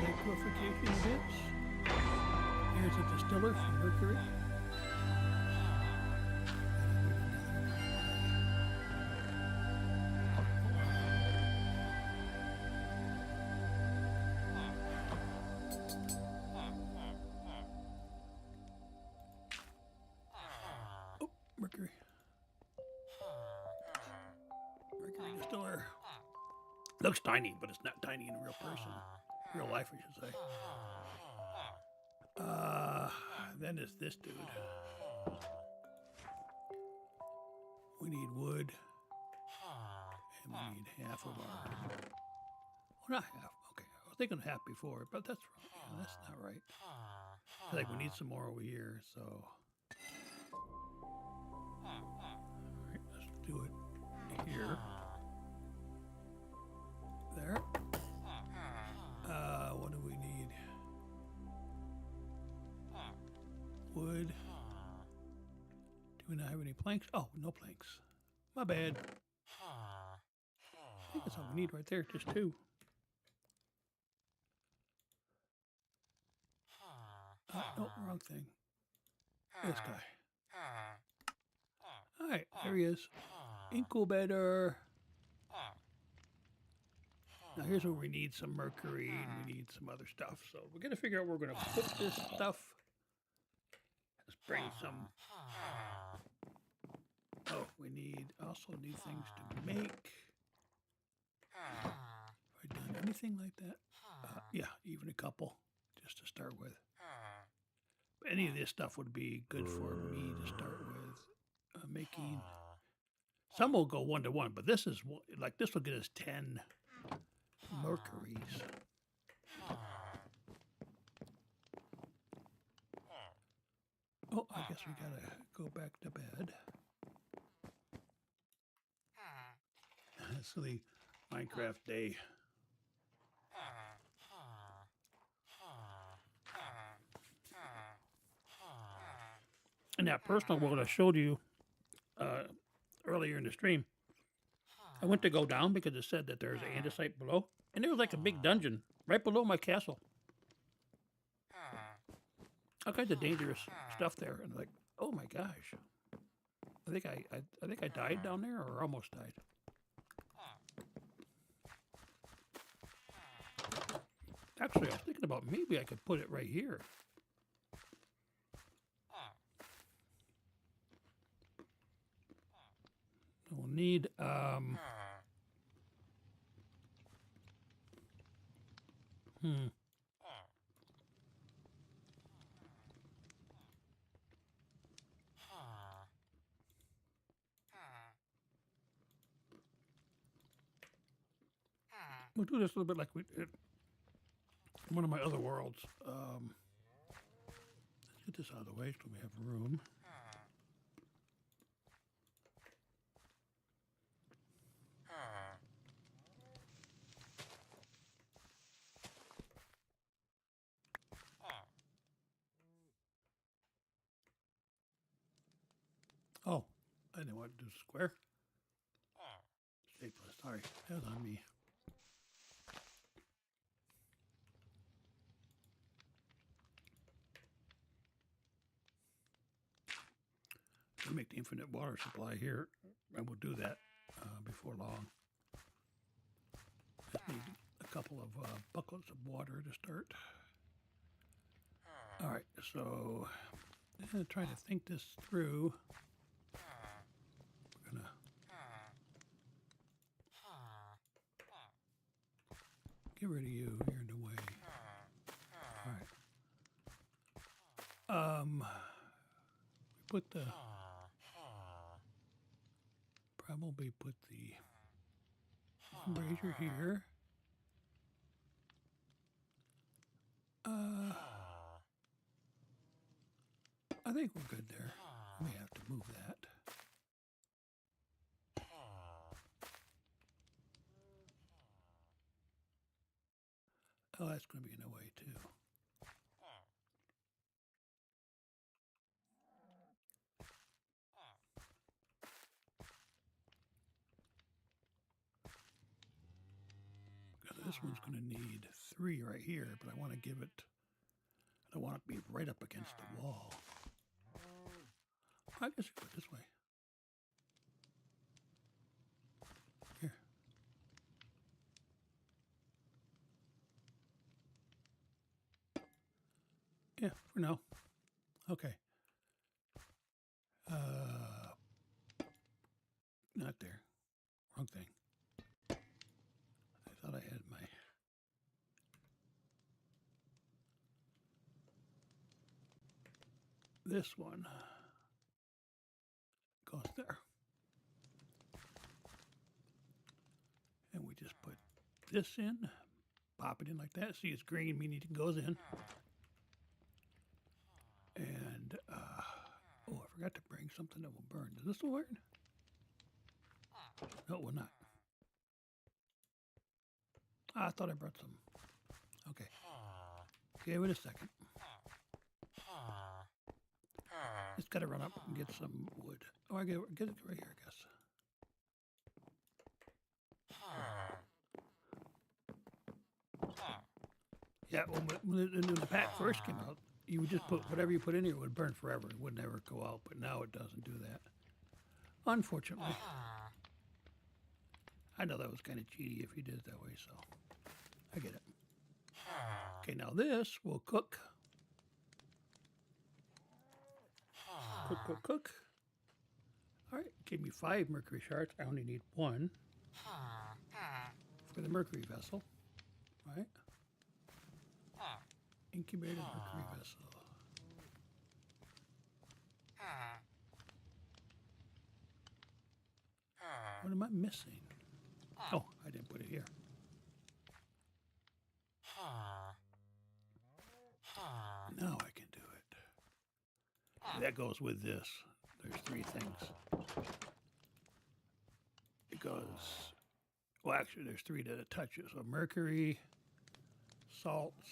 Liquefaction bits. Here's a distiller for mercury. Mercury distiller. Looks tiny, but it's not tiny in a real person. Real life, I should say. Then there's this dude. We need wood. And we need half of our... Well, not half. Okay, I was thinking half before, but that's wrong. Yeah, that's not right. I feel like we need some more over here, so... Alright, let's do it here. There. What do we need? Wood. Do we not have any planks? Oh, no planks. My bad. I think that's all we need right there, just 2. No, wrong thing. This guy. Alright, there he is. Incubator. Now here's where we need some mercury and we need some other stuff. So we're going to figure out where we're going to put this stuff. Let's bring some Oh, we also need things to make. Have I done anything like that? Yeah, even a couple, just to start with. Any of this stuff would be good for me to start with. Making some will go 1 to 1, but this is like this will get us 10 mercuries. Oh, I guess we gotta go back to bed. Silly Minecraft day. In that personal world I showed you earlier in the stream, I went to go down because it said that there's an andesite below, and there was like a big dungeon right below my castle. All kinds of dangerous stuff there, and like, oh my gosh, I think I died down there, or almost died. Actually, I was thinking about maybe I could put it right here. We'll need we'll do this a little bit like we did in one of my other worlds. Let's get this out of the way so we have room. Oh, I didn't want to do square. Stapler, sorry, that was on me. To make the infinite water supply here, and we'll do that before long. Just need a couple of buckets of water to start. All right, so I'm gonna try to think this through. We're gonna get rid of you. You're in the way. All right. We put the probably put the brazier here. I think we're good there. We have to move that. Oh, that's going to be in the way too. This one's going to need 3 right here, but I want to give it, I don't want it to be right up against the wall. I guess you put it this way. Here. Yeah, for now. Okay. Not there. Wrong thing. I thought I had my... This one goes there. And we just put this in, pop it in like that. See, it's green, meaning it goes in. And, oh, I forgot to bring something that will burn. Does this will burn? No, it will not. I thought I brought some. Okay. Give it a second. Just got to run up and get some wood. Oh, I get it right here, I guess. Yeah, when the pack first came out, you would just put whatever you put in here, it would burn forever. It would never go out, but now it doesn't do that. Unfortunately. I know that was kind of cheaty if you did it that way, so I get it. Okay, now this will cook. Cook. All right, gave me 5 mercury shards. I only need 1 for the mercury vessel. All right. Incubated mercury vessel. What am I missing? Oh, I didn't put it here. Now I can do it. That goes with this. There's 3 things. It goes, well, actually, there's 3 that it touches. So mercury, salts,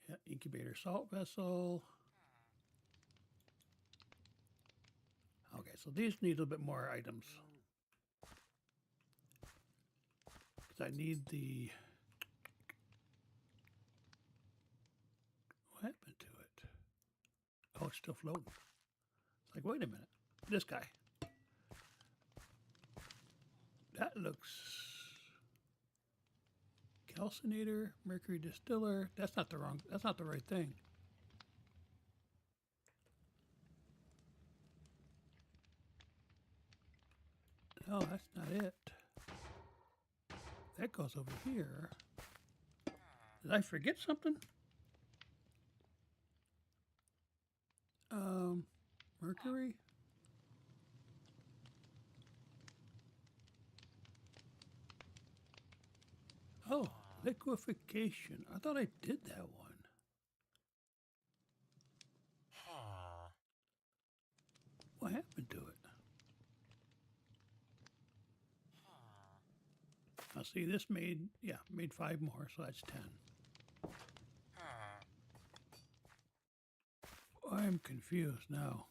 yeah, incubator salt vessel. Okay, so these need a little bit more items. Because I need the... What happened to it? Oh, it's still floating. It's like, wait a minute. This guy. That looks... Calcinator, mercury distiller. That's not the right thing. No, that's not it. That goes over here. Did I forget something? Mercury? Oh, liquefaction. I thought I did that one. What happened to it? Now see, this made 5 more, so that's 10. I'm confused now.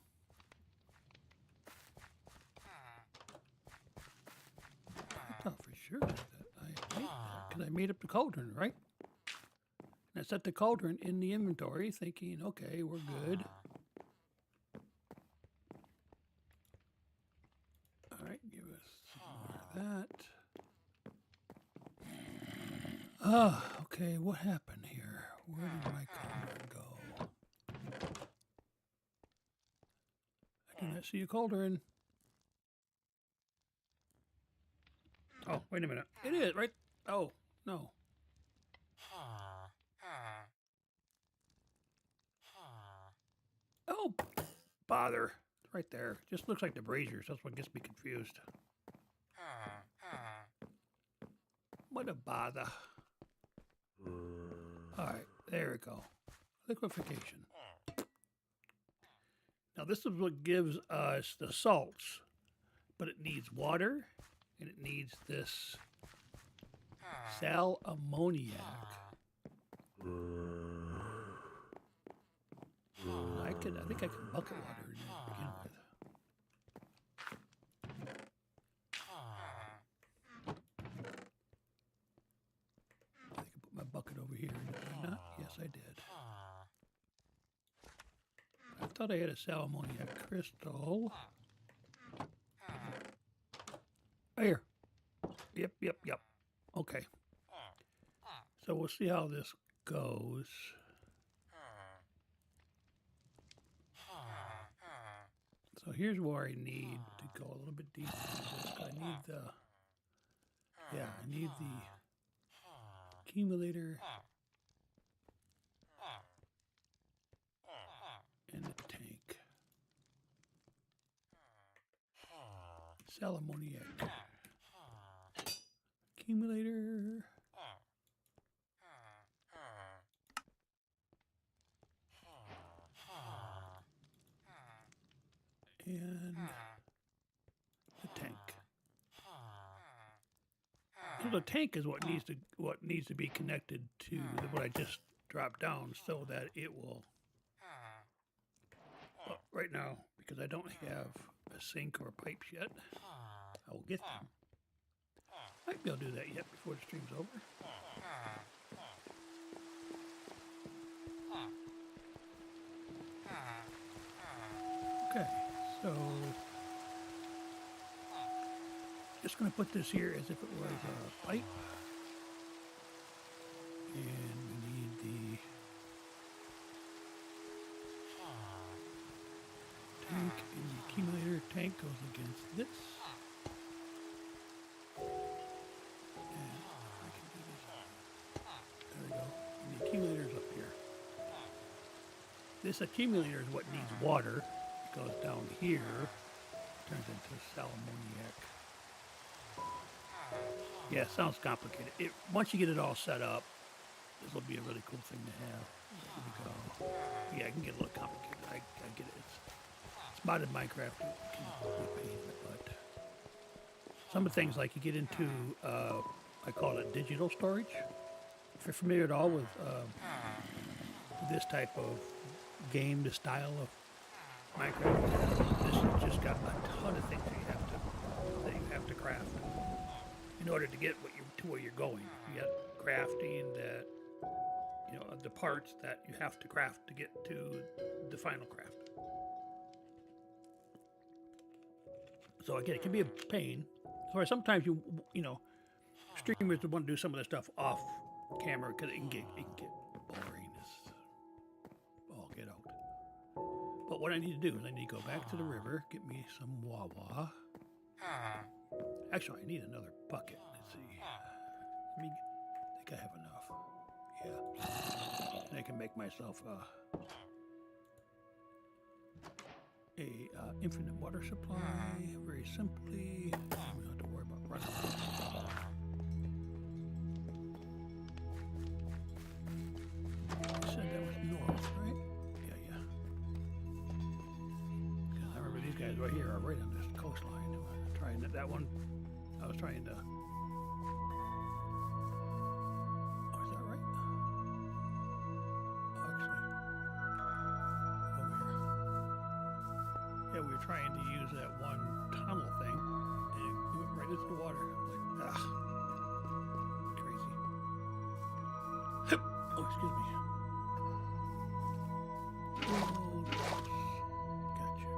I thought for sure that I made that, because I made up the cauldron, right? And I set the cauldron in the inventory thinking, okay, we're good. All right, give us some more of that. Ah, okay, what happened here? Where did my cauldron go? I do not see a cauldron. Oh, wait a minute. It is, right? Oh, no. Oh, bother. It's right there. Just looks like the braziers. That's what gets me confused. What a bother. All right, there we go. Liquefaction. Now this is what gives us the salts, but it needs water, and it needs this sal ammoniac. I think I can bucket water in there to begin with. I can put my bucket over here. Did I not? Yes, I did. I thought I had a sal ammoniac crystal. Oh, here. Yep. Okay. So we'll see how this goes. So here's where I need to go a little bit deeper into this. I need the accumulator and the tank. Sal ammoniac. Accumulator. And the tank. So the tank is what needs to be connected to what I just dropped down, so that it will. Well, right now, because I don't have a sink or pipes yet, I will get them. Might be able to do that yet before the stream's over. Okay, so just going to put this here as if it was a pipe. And we need the tank tank goes against this. And I can do this. There we go. And the accumulator's up here. This accumulator is what needs water. It goes down here, turns into salmoniac. Yeah, sounds complicated. Once you get it all set up, this will be a really cool thing to have. Here we go. Yeah, it can get a little complicated. I get it. It's modded Minecraft. It can be a pain in the butt. Some of the things like you get into, I call it digital storage. If you're familiar at all with this type of game, the style of Minecraft, this has just got a ton of things that you have to craft in order to get to where you're going. You got crafting that, the parts that you have to craft to get to the final craft. So again, it can be a pain. Or sometimes streamers want to do some of the stuff off camera because it can get boring. Oh, get out. But what I need to do is I need to go back to the river, get me some wawa. Actually, I need another bucket. Let's see. I think I have enough. Yeah. And I can make myself a infinite water supply very simply. I don't have to worry about running. You said that was north, right? Yeah. Because I remember these guys right here are right on this coastline. Trying that one. I was trying to. Oh, is that right? Oh, actually, over here. Yeah, we were trying to use that one tunnel thing, and it went right into the water. Like, crazy. Oh, excuse me. Oh, gotcha.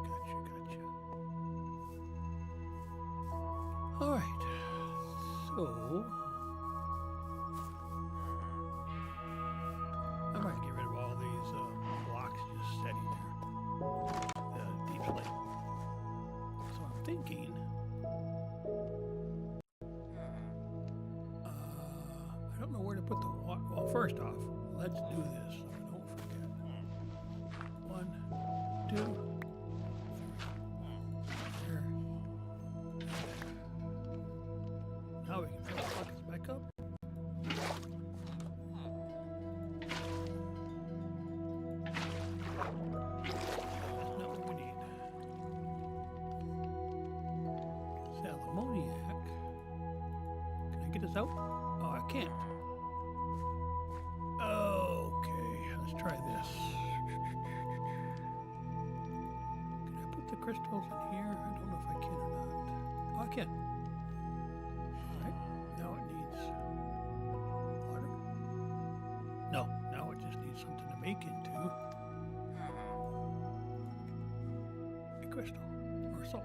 All right. So I might get rid of all these blocks just sitting there. The deep slate. So I'm thinking. I don't know where to put the water. Well, first off, let's do this so I don't forget. 1, 2, 3. There. Now we can fill the buckets back up. That's not what we need. Salmoniac. Can I get this out? Oh, I can't. Okay, let's try this. Can I put the crystals in here? I don't know if I can or not. Oh, I can. Alright, now it needs water. No, now it just needs something to make into a crystal or salt.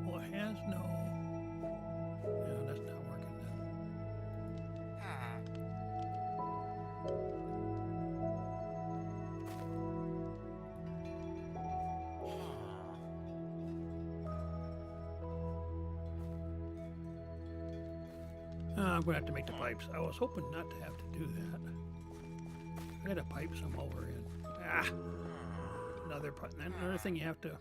Well, it has no. No, that's not working then. I'm going to have to make the pipes. I was hoping not to have to do that. I got to pipe some over in. Another thing you have to.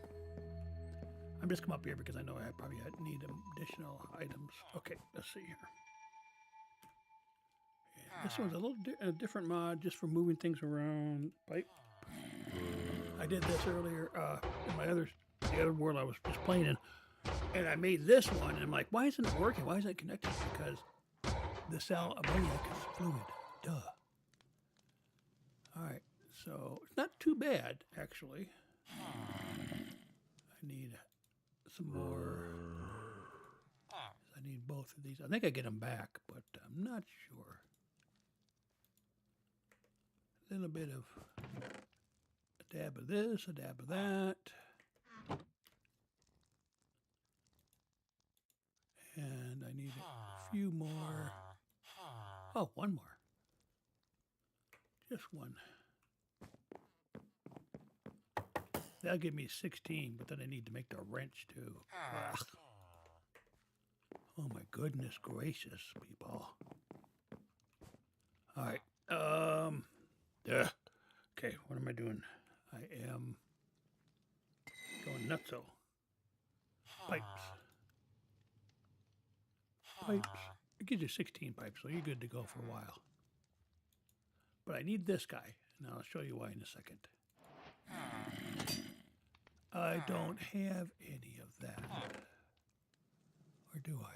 I'm just come up here because I know I probably need additional items. Okay, let's see here. Yeah, this one's a little different mod just for moving things around. Pipe. I did this earlier in the other world I was just playing in, and I made this one, and I'm like, why isn't it working? Why isn't it connected? Because the ammoniac is fluid. Duh. All right, so it's not too bad actually. I need some more. I need both of these. I think I get them back, but I'm not sure. A little bit of a dab of this, a dab of that. And I need a few more. Oh, one more. Just one. That'll give me 16, but then I need to make the wrench too. Ugh. Oh my goodness gracious, people. All right. Okay, what am I doing? I am going nutso. Pipes. Pipes. It gives you 16 pipes, so you're good to go for a while. But I need this guy, and I'll show you why in a second. I don't have any of that. Or do I?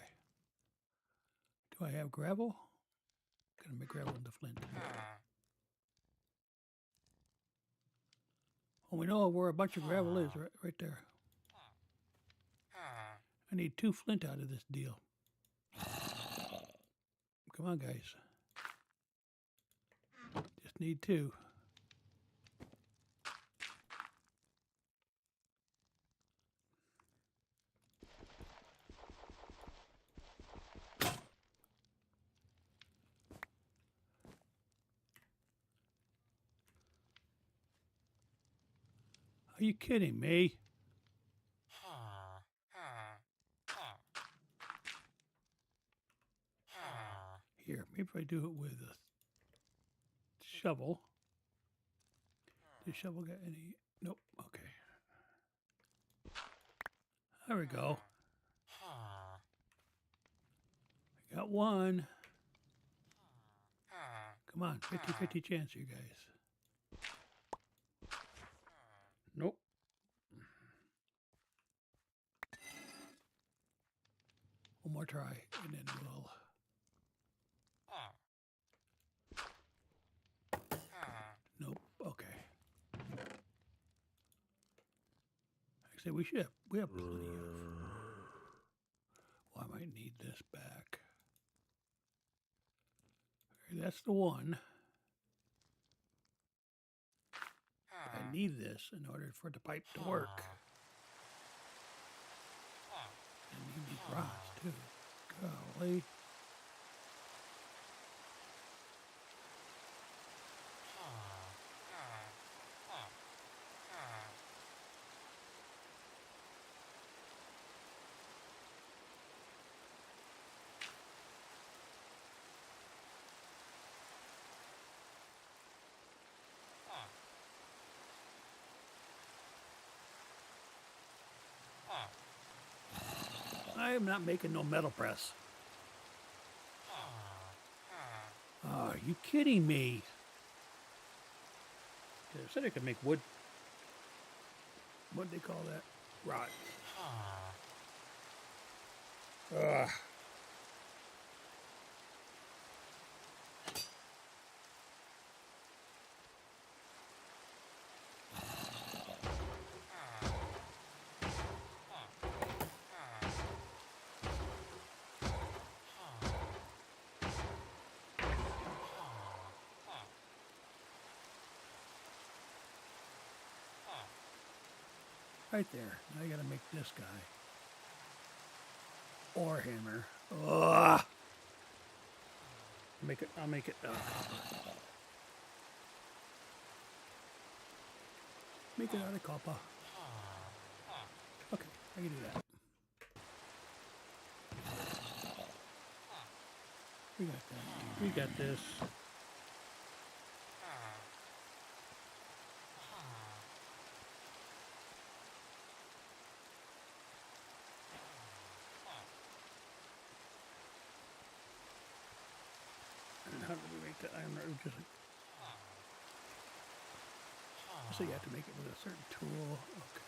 Do I have gravel? Gotta make gravel into flint. Oh, we know where a bunch of gravel is, right there. I need 2 flint out of this deal. Come on, guys. Just need 2. Are you kidding me? Here, maybe if I do it with a shovel. Does shovel got any? Nope. Okay. There we go. I got 1. Come on, 50-50 chance, you guys. Nope. One more try, and then we'll... Nope. Okay. Actually, we have plenty of... Well, I might need this back. Okay, that's the one. I need this in order for the pipe to work. I need these rods too. Golly. I am not making no metal press. Oh, are you kidding me? I said I could make wood. What do they call that? Rod. Ugh. Right there. Now I gotta make this guy. Or hammer. Ugh. I'll make it make it out of copper. Okay, I can do that. We got that. We got this. How do we make that iron rod? Just so you have to make it with a certain tool. Okay.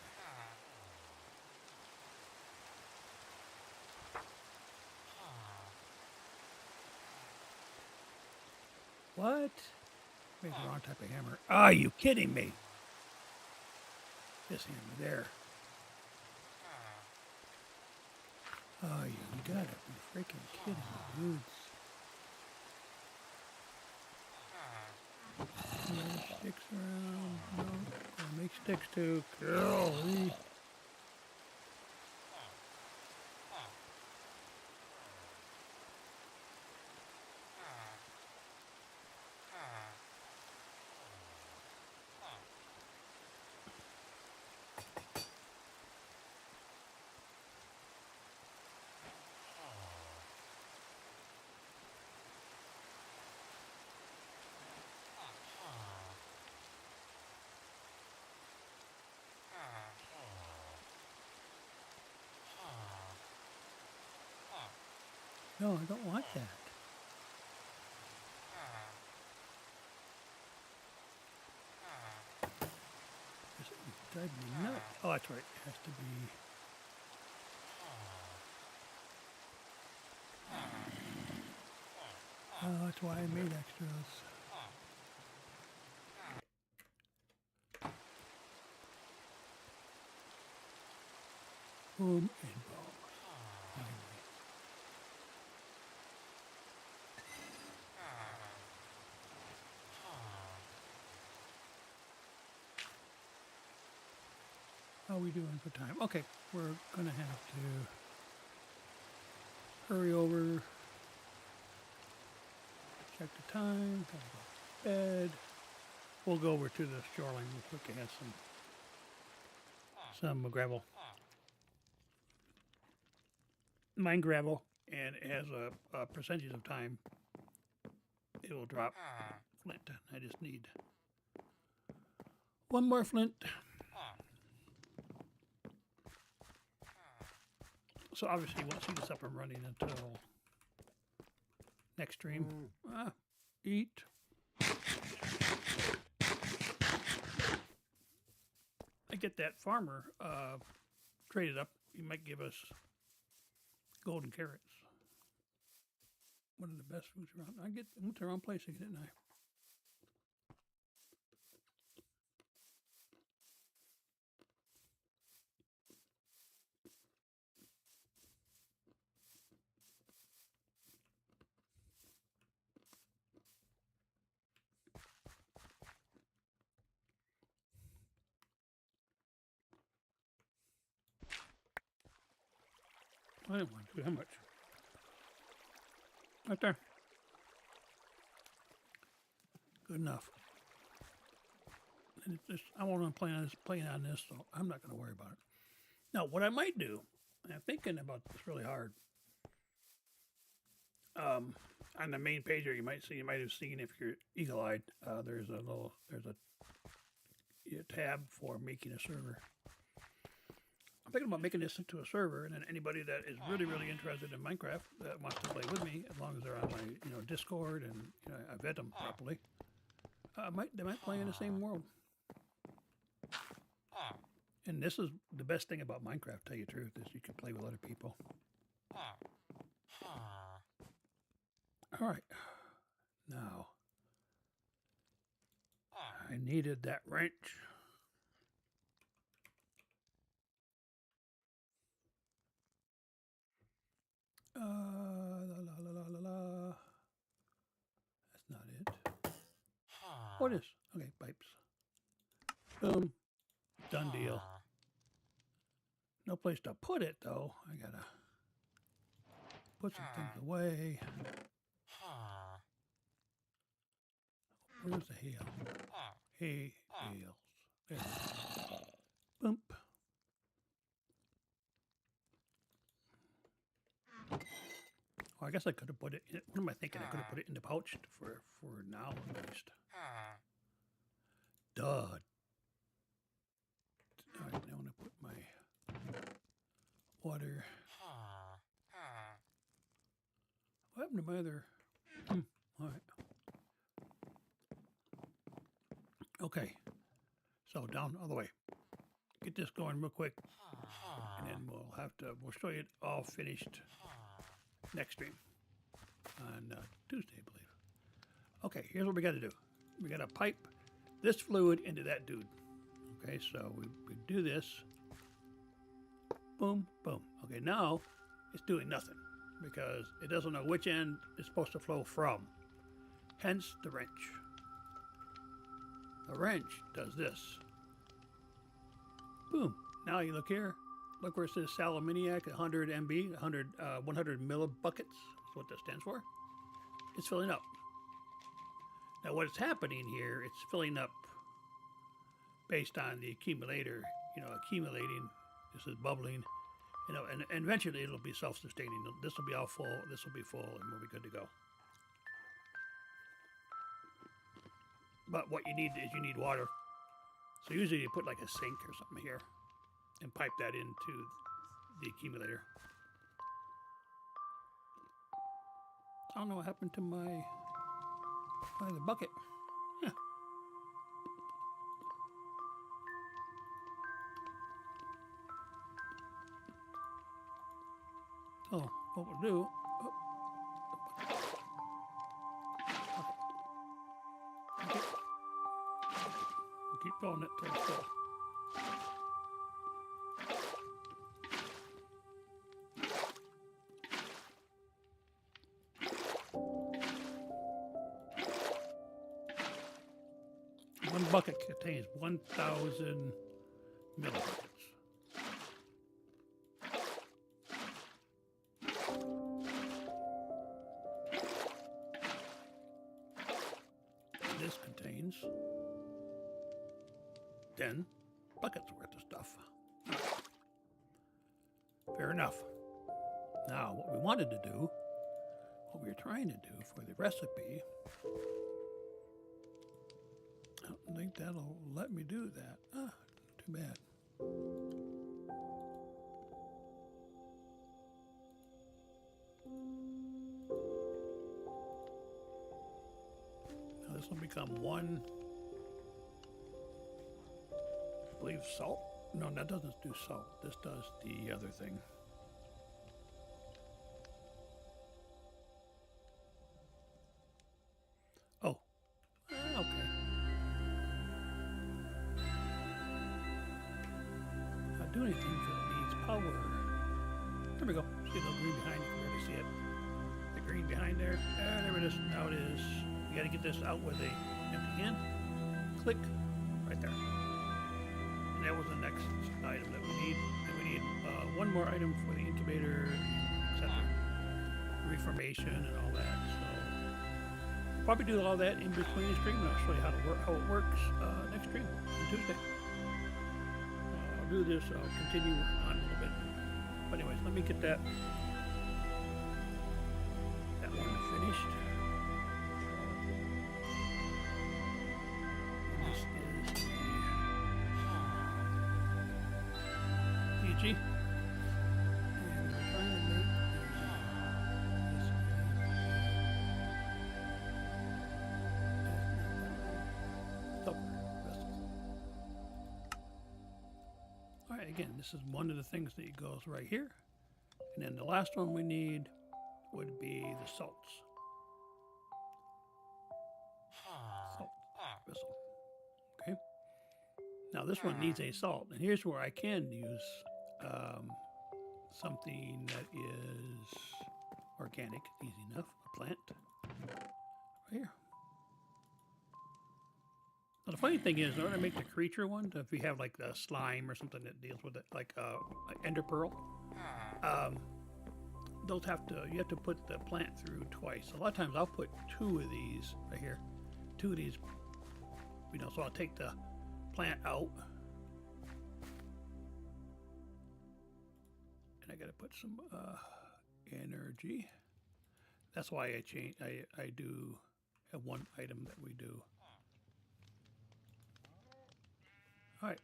What? Made the wrong type of hammer. Are you kidding me? This hammer there. Oh, you gotta be freaking kidding me, dudes. Sticks around. No, I'll make sticks too. Golly. No, I don't want that. It's driving me nuts. Oh, that's right. It has to be. Oh, that's why I made extras. Boom and boom. Finally. How are we doing for time? Okay, we're gonna have to hurry over. Check the time. Gotta go to bed. We'll go over to the shoreline real quick and have some gravel. Mine gravel, and it has a percentage of time it will drop flint. I just need one more flint. So obviously you won't see this up and running until next stream. Eat. I get that farmer traded up. He might give us golden carrots. One of the best foods around. I went to the wrong place again, didn't I? I didn't want to do that much. Right there. Good enough. And it's just, I want to play on this, so I'm not going to worry about it. Now, what I might do, and I'm thinking about this really hard. On the main page here, you might have seen if you're eagle-eyed. There's a tab for making a server. I'm thinking about making this into a server, and then anybody that is really, really interested in Minecraft that wants to play with me, as long as they're on my Discord and I vet them properly, they might play in the same world. And this is the best thing about Minecraft, to tell you the truth, is you can play with other people. All right, now I needed that wrench. That's not it. What is? Okay, pipes. Boom. Done deal. No place to put it, though. I gotta put some things away. Where's the hail? Hay hails. There. Boom. Oh, I guess I could have put it in. What am I thinking? I could have put it in the pouch for now at least. Duh. All right, now I'm going to put my water. What happened to my other? All right. Okay. So down all the way. Get this going real quick. And then we'll show you it all finished next stream on Tuesday, I believe. Okay, here's what we got to do. We got to pipe this fluid into that dude. Okay, so we do this. Boom, boom. Okay, now it's doing nothing because it doesn't know which end it's supposed to flow from. Hence the wrench. The wrench does this. Boom. Now you look here. Look where it says Salominiac, 100 MB, 100 millibuckets. That's what that stands for. It's filling up. Now what's happening here, it's filling up based on the accumulator, accumulating. This is bubbling, and eventually it'll be self-sustaining. This will be all full, this will be full, and we'll be good to go. But what you need is water. So usually you put like a sink or something here and pipe that into the accumulator. I don't know what happened to my the bucket. Huh. So what we'll do, we'll keep filling it till it's full. One bucket contains 1,000 millibuckets. This contains 10 buckets worth of stuff. Fair enough. Now, what we wanted to do, what we were trying to do for the recipe, I don't think that'll let me do that. Ah, too bad. Now this will become one, I believe, salt. No, that doesn't do salt. This does the other thing. Oh, okay. Not do anything because it needs power. There we go. See the green behind? You can barely see it. The green behind there. There it is. Now it is. You got to get this out with a empty hand. Click right there. And that was the next item that we need. And we need one more item for the incubator, etc. Reformation and all that. So we'll probably do all that in between the stream, and I'll show you how it works next stream on Tuesday. I'll do this. I'll continue on a little bit. But anyways, let me get that one finished. This is the PG. And we're trying to make this double vessel. Alright, again, this is one of the things that goes right here. And then the last one we need would be the salts. Salt vessel. Okay. Now this one needs a salt, and here's where I can use something that is organic, easy enough, a plant. Right here. Now the funny thing is, in order to make the creature one, if you have like the slime or something that deals with it, like ender pearl, those you have to put the plant through twice. A lot of times I'll put 2 of these right here, 2 of these, so I'll take the plant out, and I got to put some energy. That's why I do have one item that we do. All right,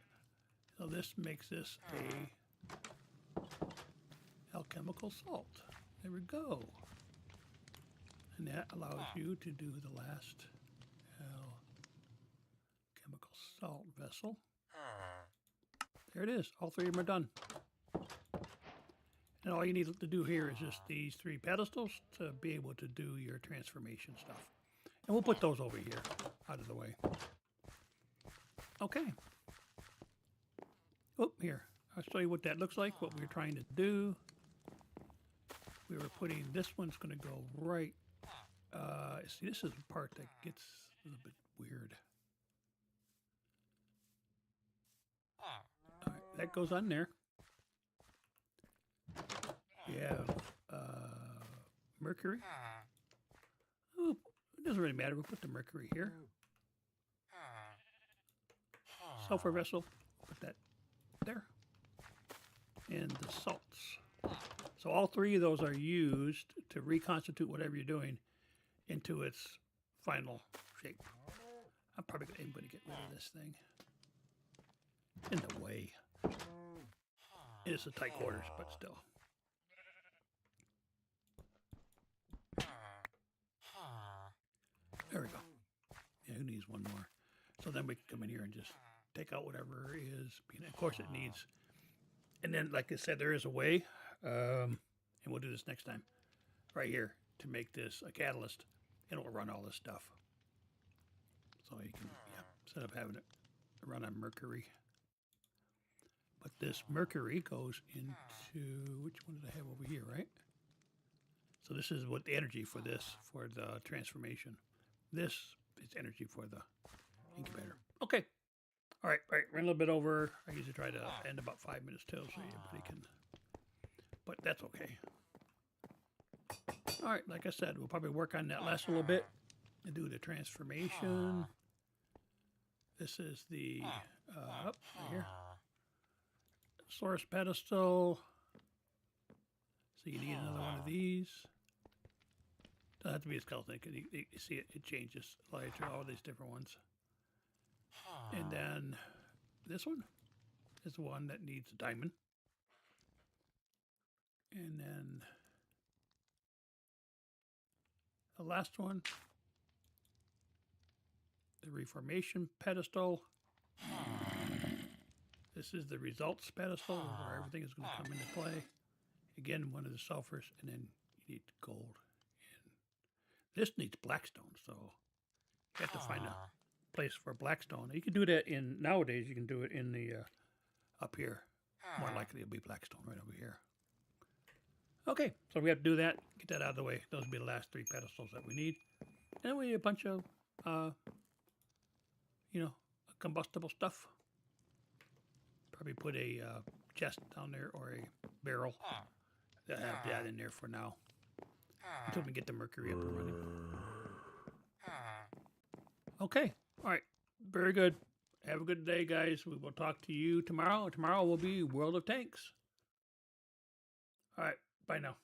so this makes this a alchemical salt. There we go. And that allows you to do the last alchemical salt vessel. There it is. All 3 of them are done. And all you need to do here is just these 3 pedestals to be able to do your transformation stuff. And we'll put those over here, out of the way. Okay. Oh, here. I'll show you what that looks like, what we were trying to do. We were putting, this one's going to go right. See, this is the part that gets a little bit weird. All right, that goes on there. We have mercury. Oh, it doesn't really matter. We'll put the mercury here. Sulfur vessel, put that there. And the salts. So all 3 of those are used to reconstitute whatever you're doing into its final shape. I'm probably going to get rid of this thing. In the way. It's a tight quarters, but still. There we go. Yeah, who needs one more? So then we can come in here and just take out whatever is. Of course, it needs. And then, like I said, there is a way, and we'll do this next time, right here, to make this a catalyst. And it'll run all this stuff. So you can, yeah, instead of having it run on mercury. But this mercury goes into, which one did I have over here, right? So this is what the energy for this, for the transformation. This is energy for the incubator. Okay. All right. Ran a little bit over. I usually try to end about 5 minutes till so everybody can, but that's okay. All right. Like I said, we'll probably work on that last little bit and do the transformation. This is the, up here. Source pedestal. So you need another one of these. Doesn't have to be a skeleton. You see it changes light through all these different ones. And then this one is the one that needs a diamond. And then the last one, the reformation pedestal. This is the results pedestal where everything is going to come into play. Again, one of the sulfurs, and then you need gold. And this needs blackstone, so you have to find a place for blackstone. You can do that in, nowadays you can do it in the, up here. More likely it'll be blackstone right over here. Okay, so we have to do that, get that out of the way. Those will be the last 3 pedestals that we need. And then we need a bunch of, you know, combustible stuff. Probably put a chest down there or a barrel. I'll have that in there for now until we get the mercury up and running. Okay, all right, very good. Have a good day, guys. We will talk to you tomorrow. Tomorrow will be World of Tanks. All right, bye now.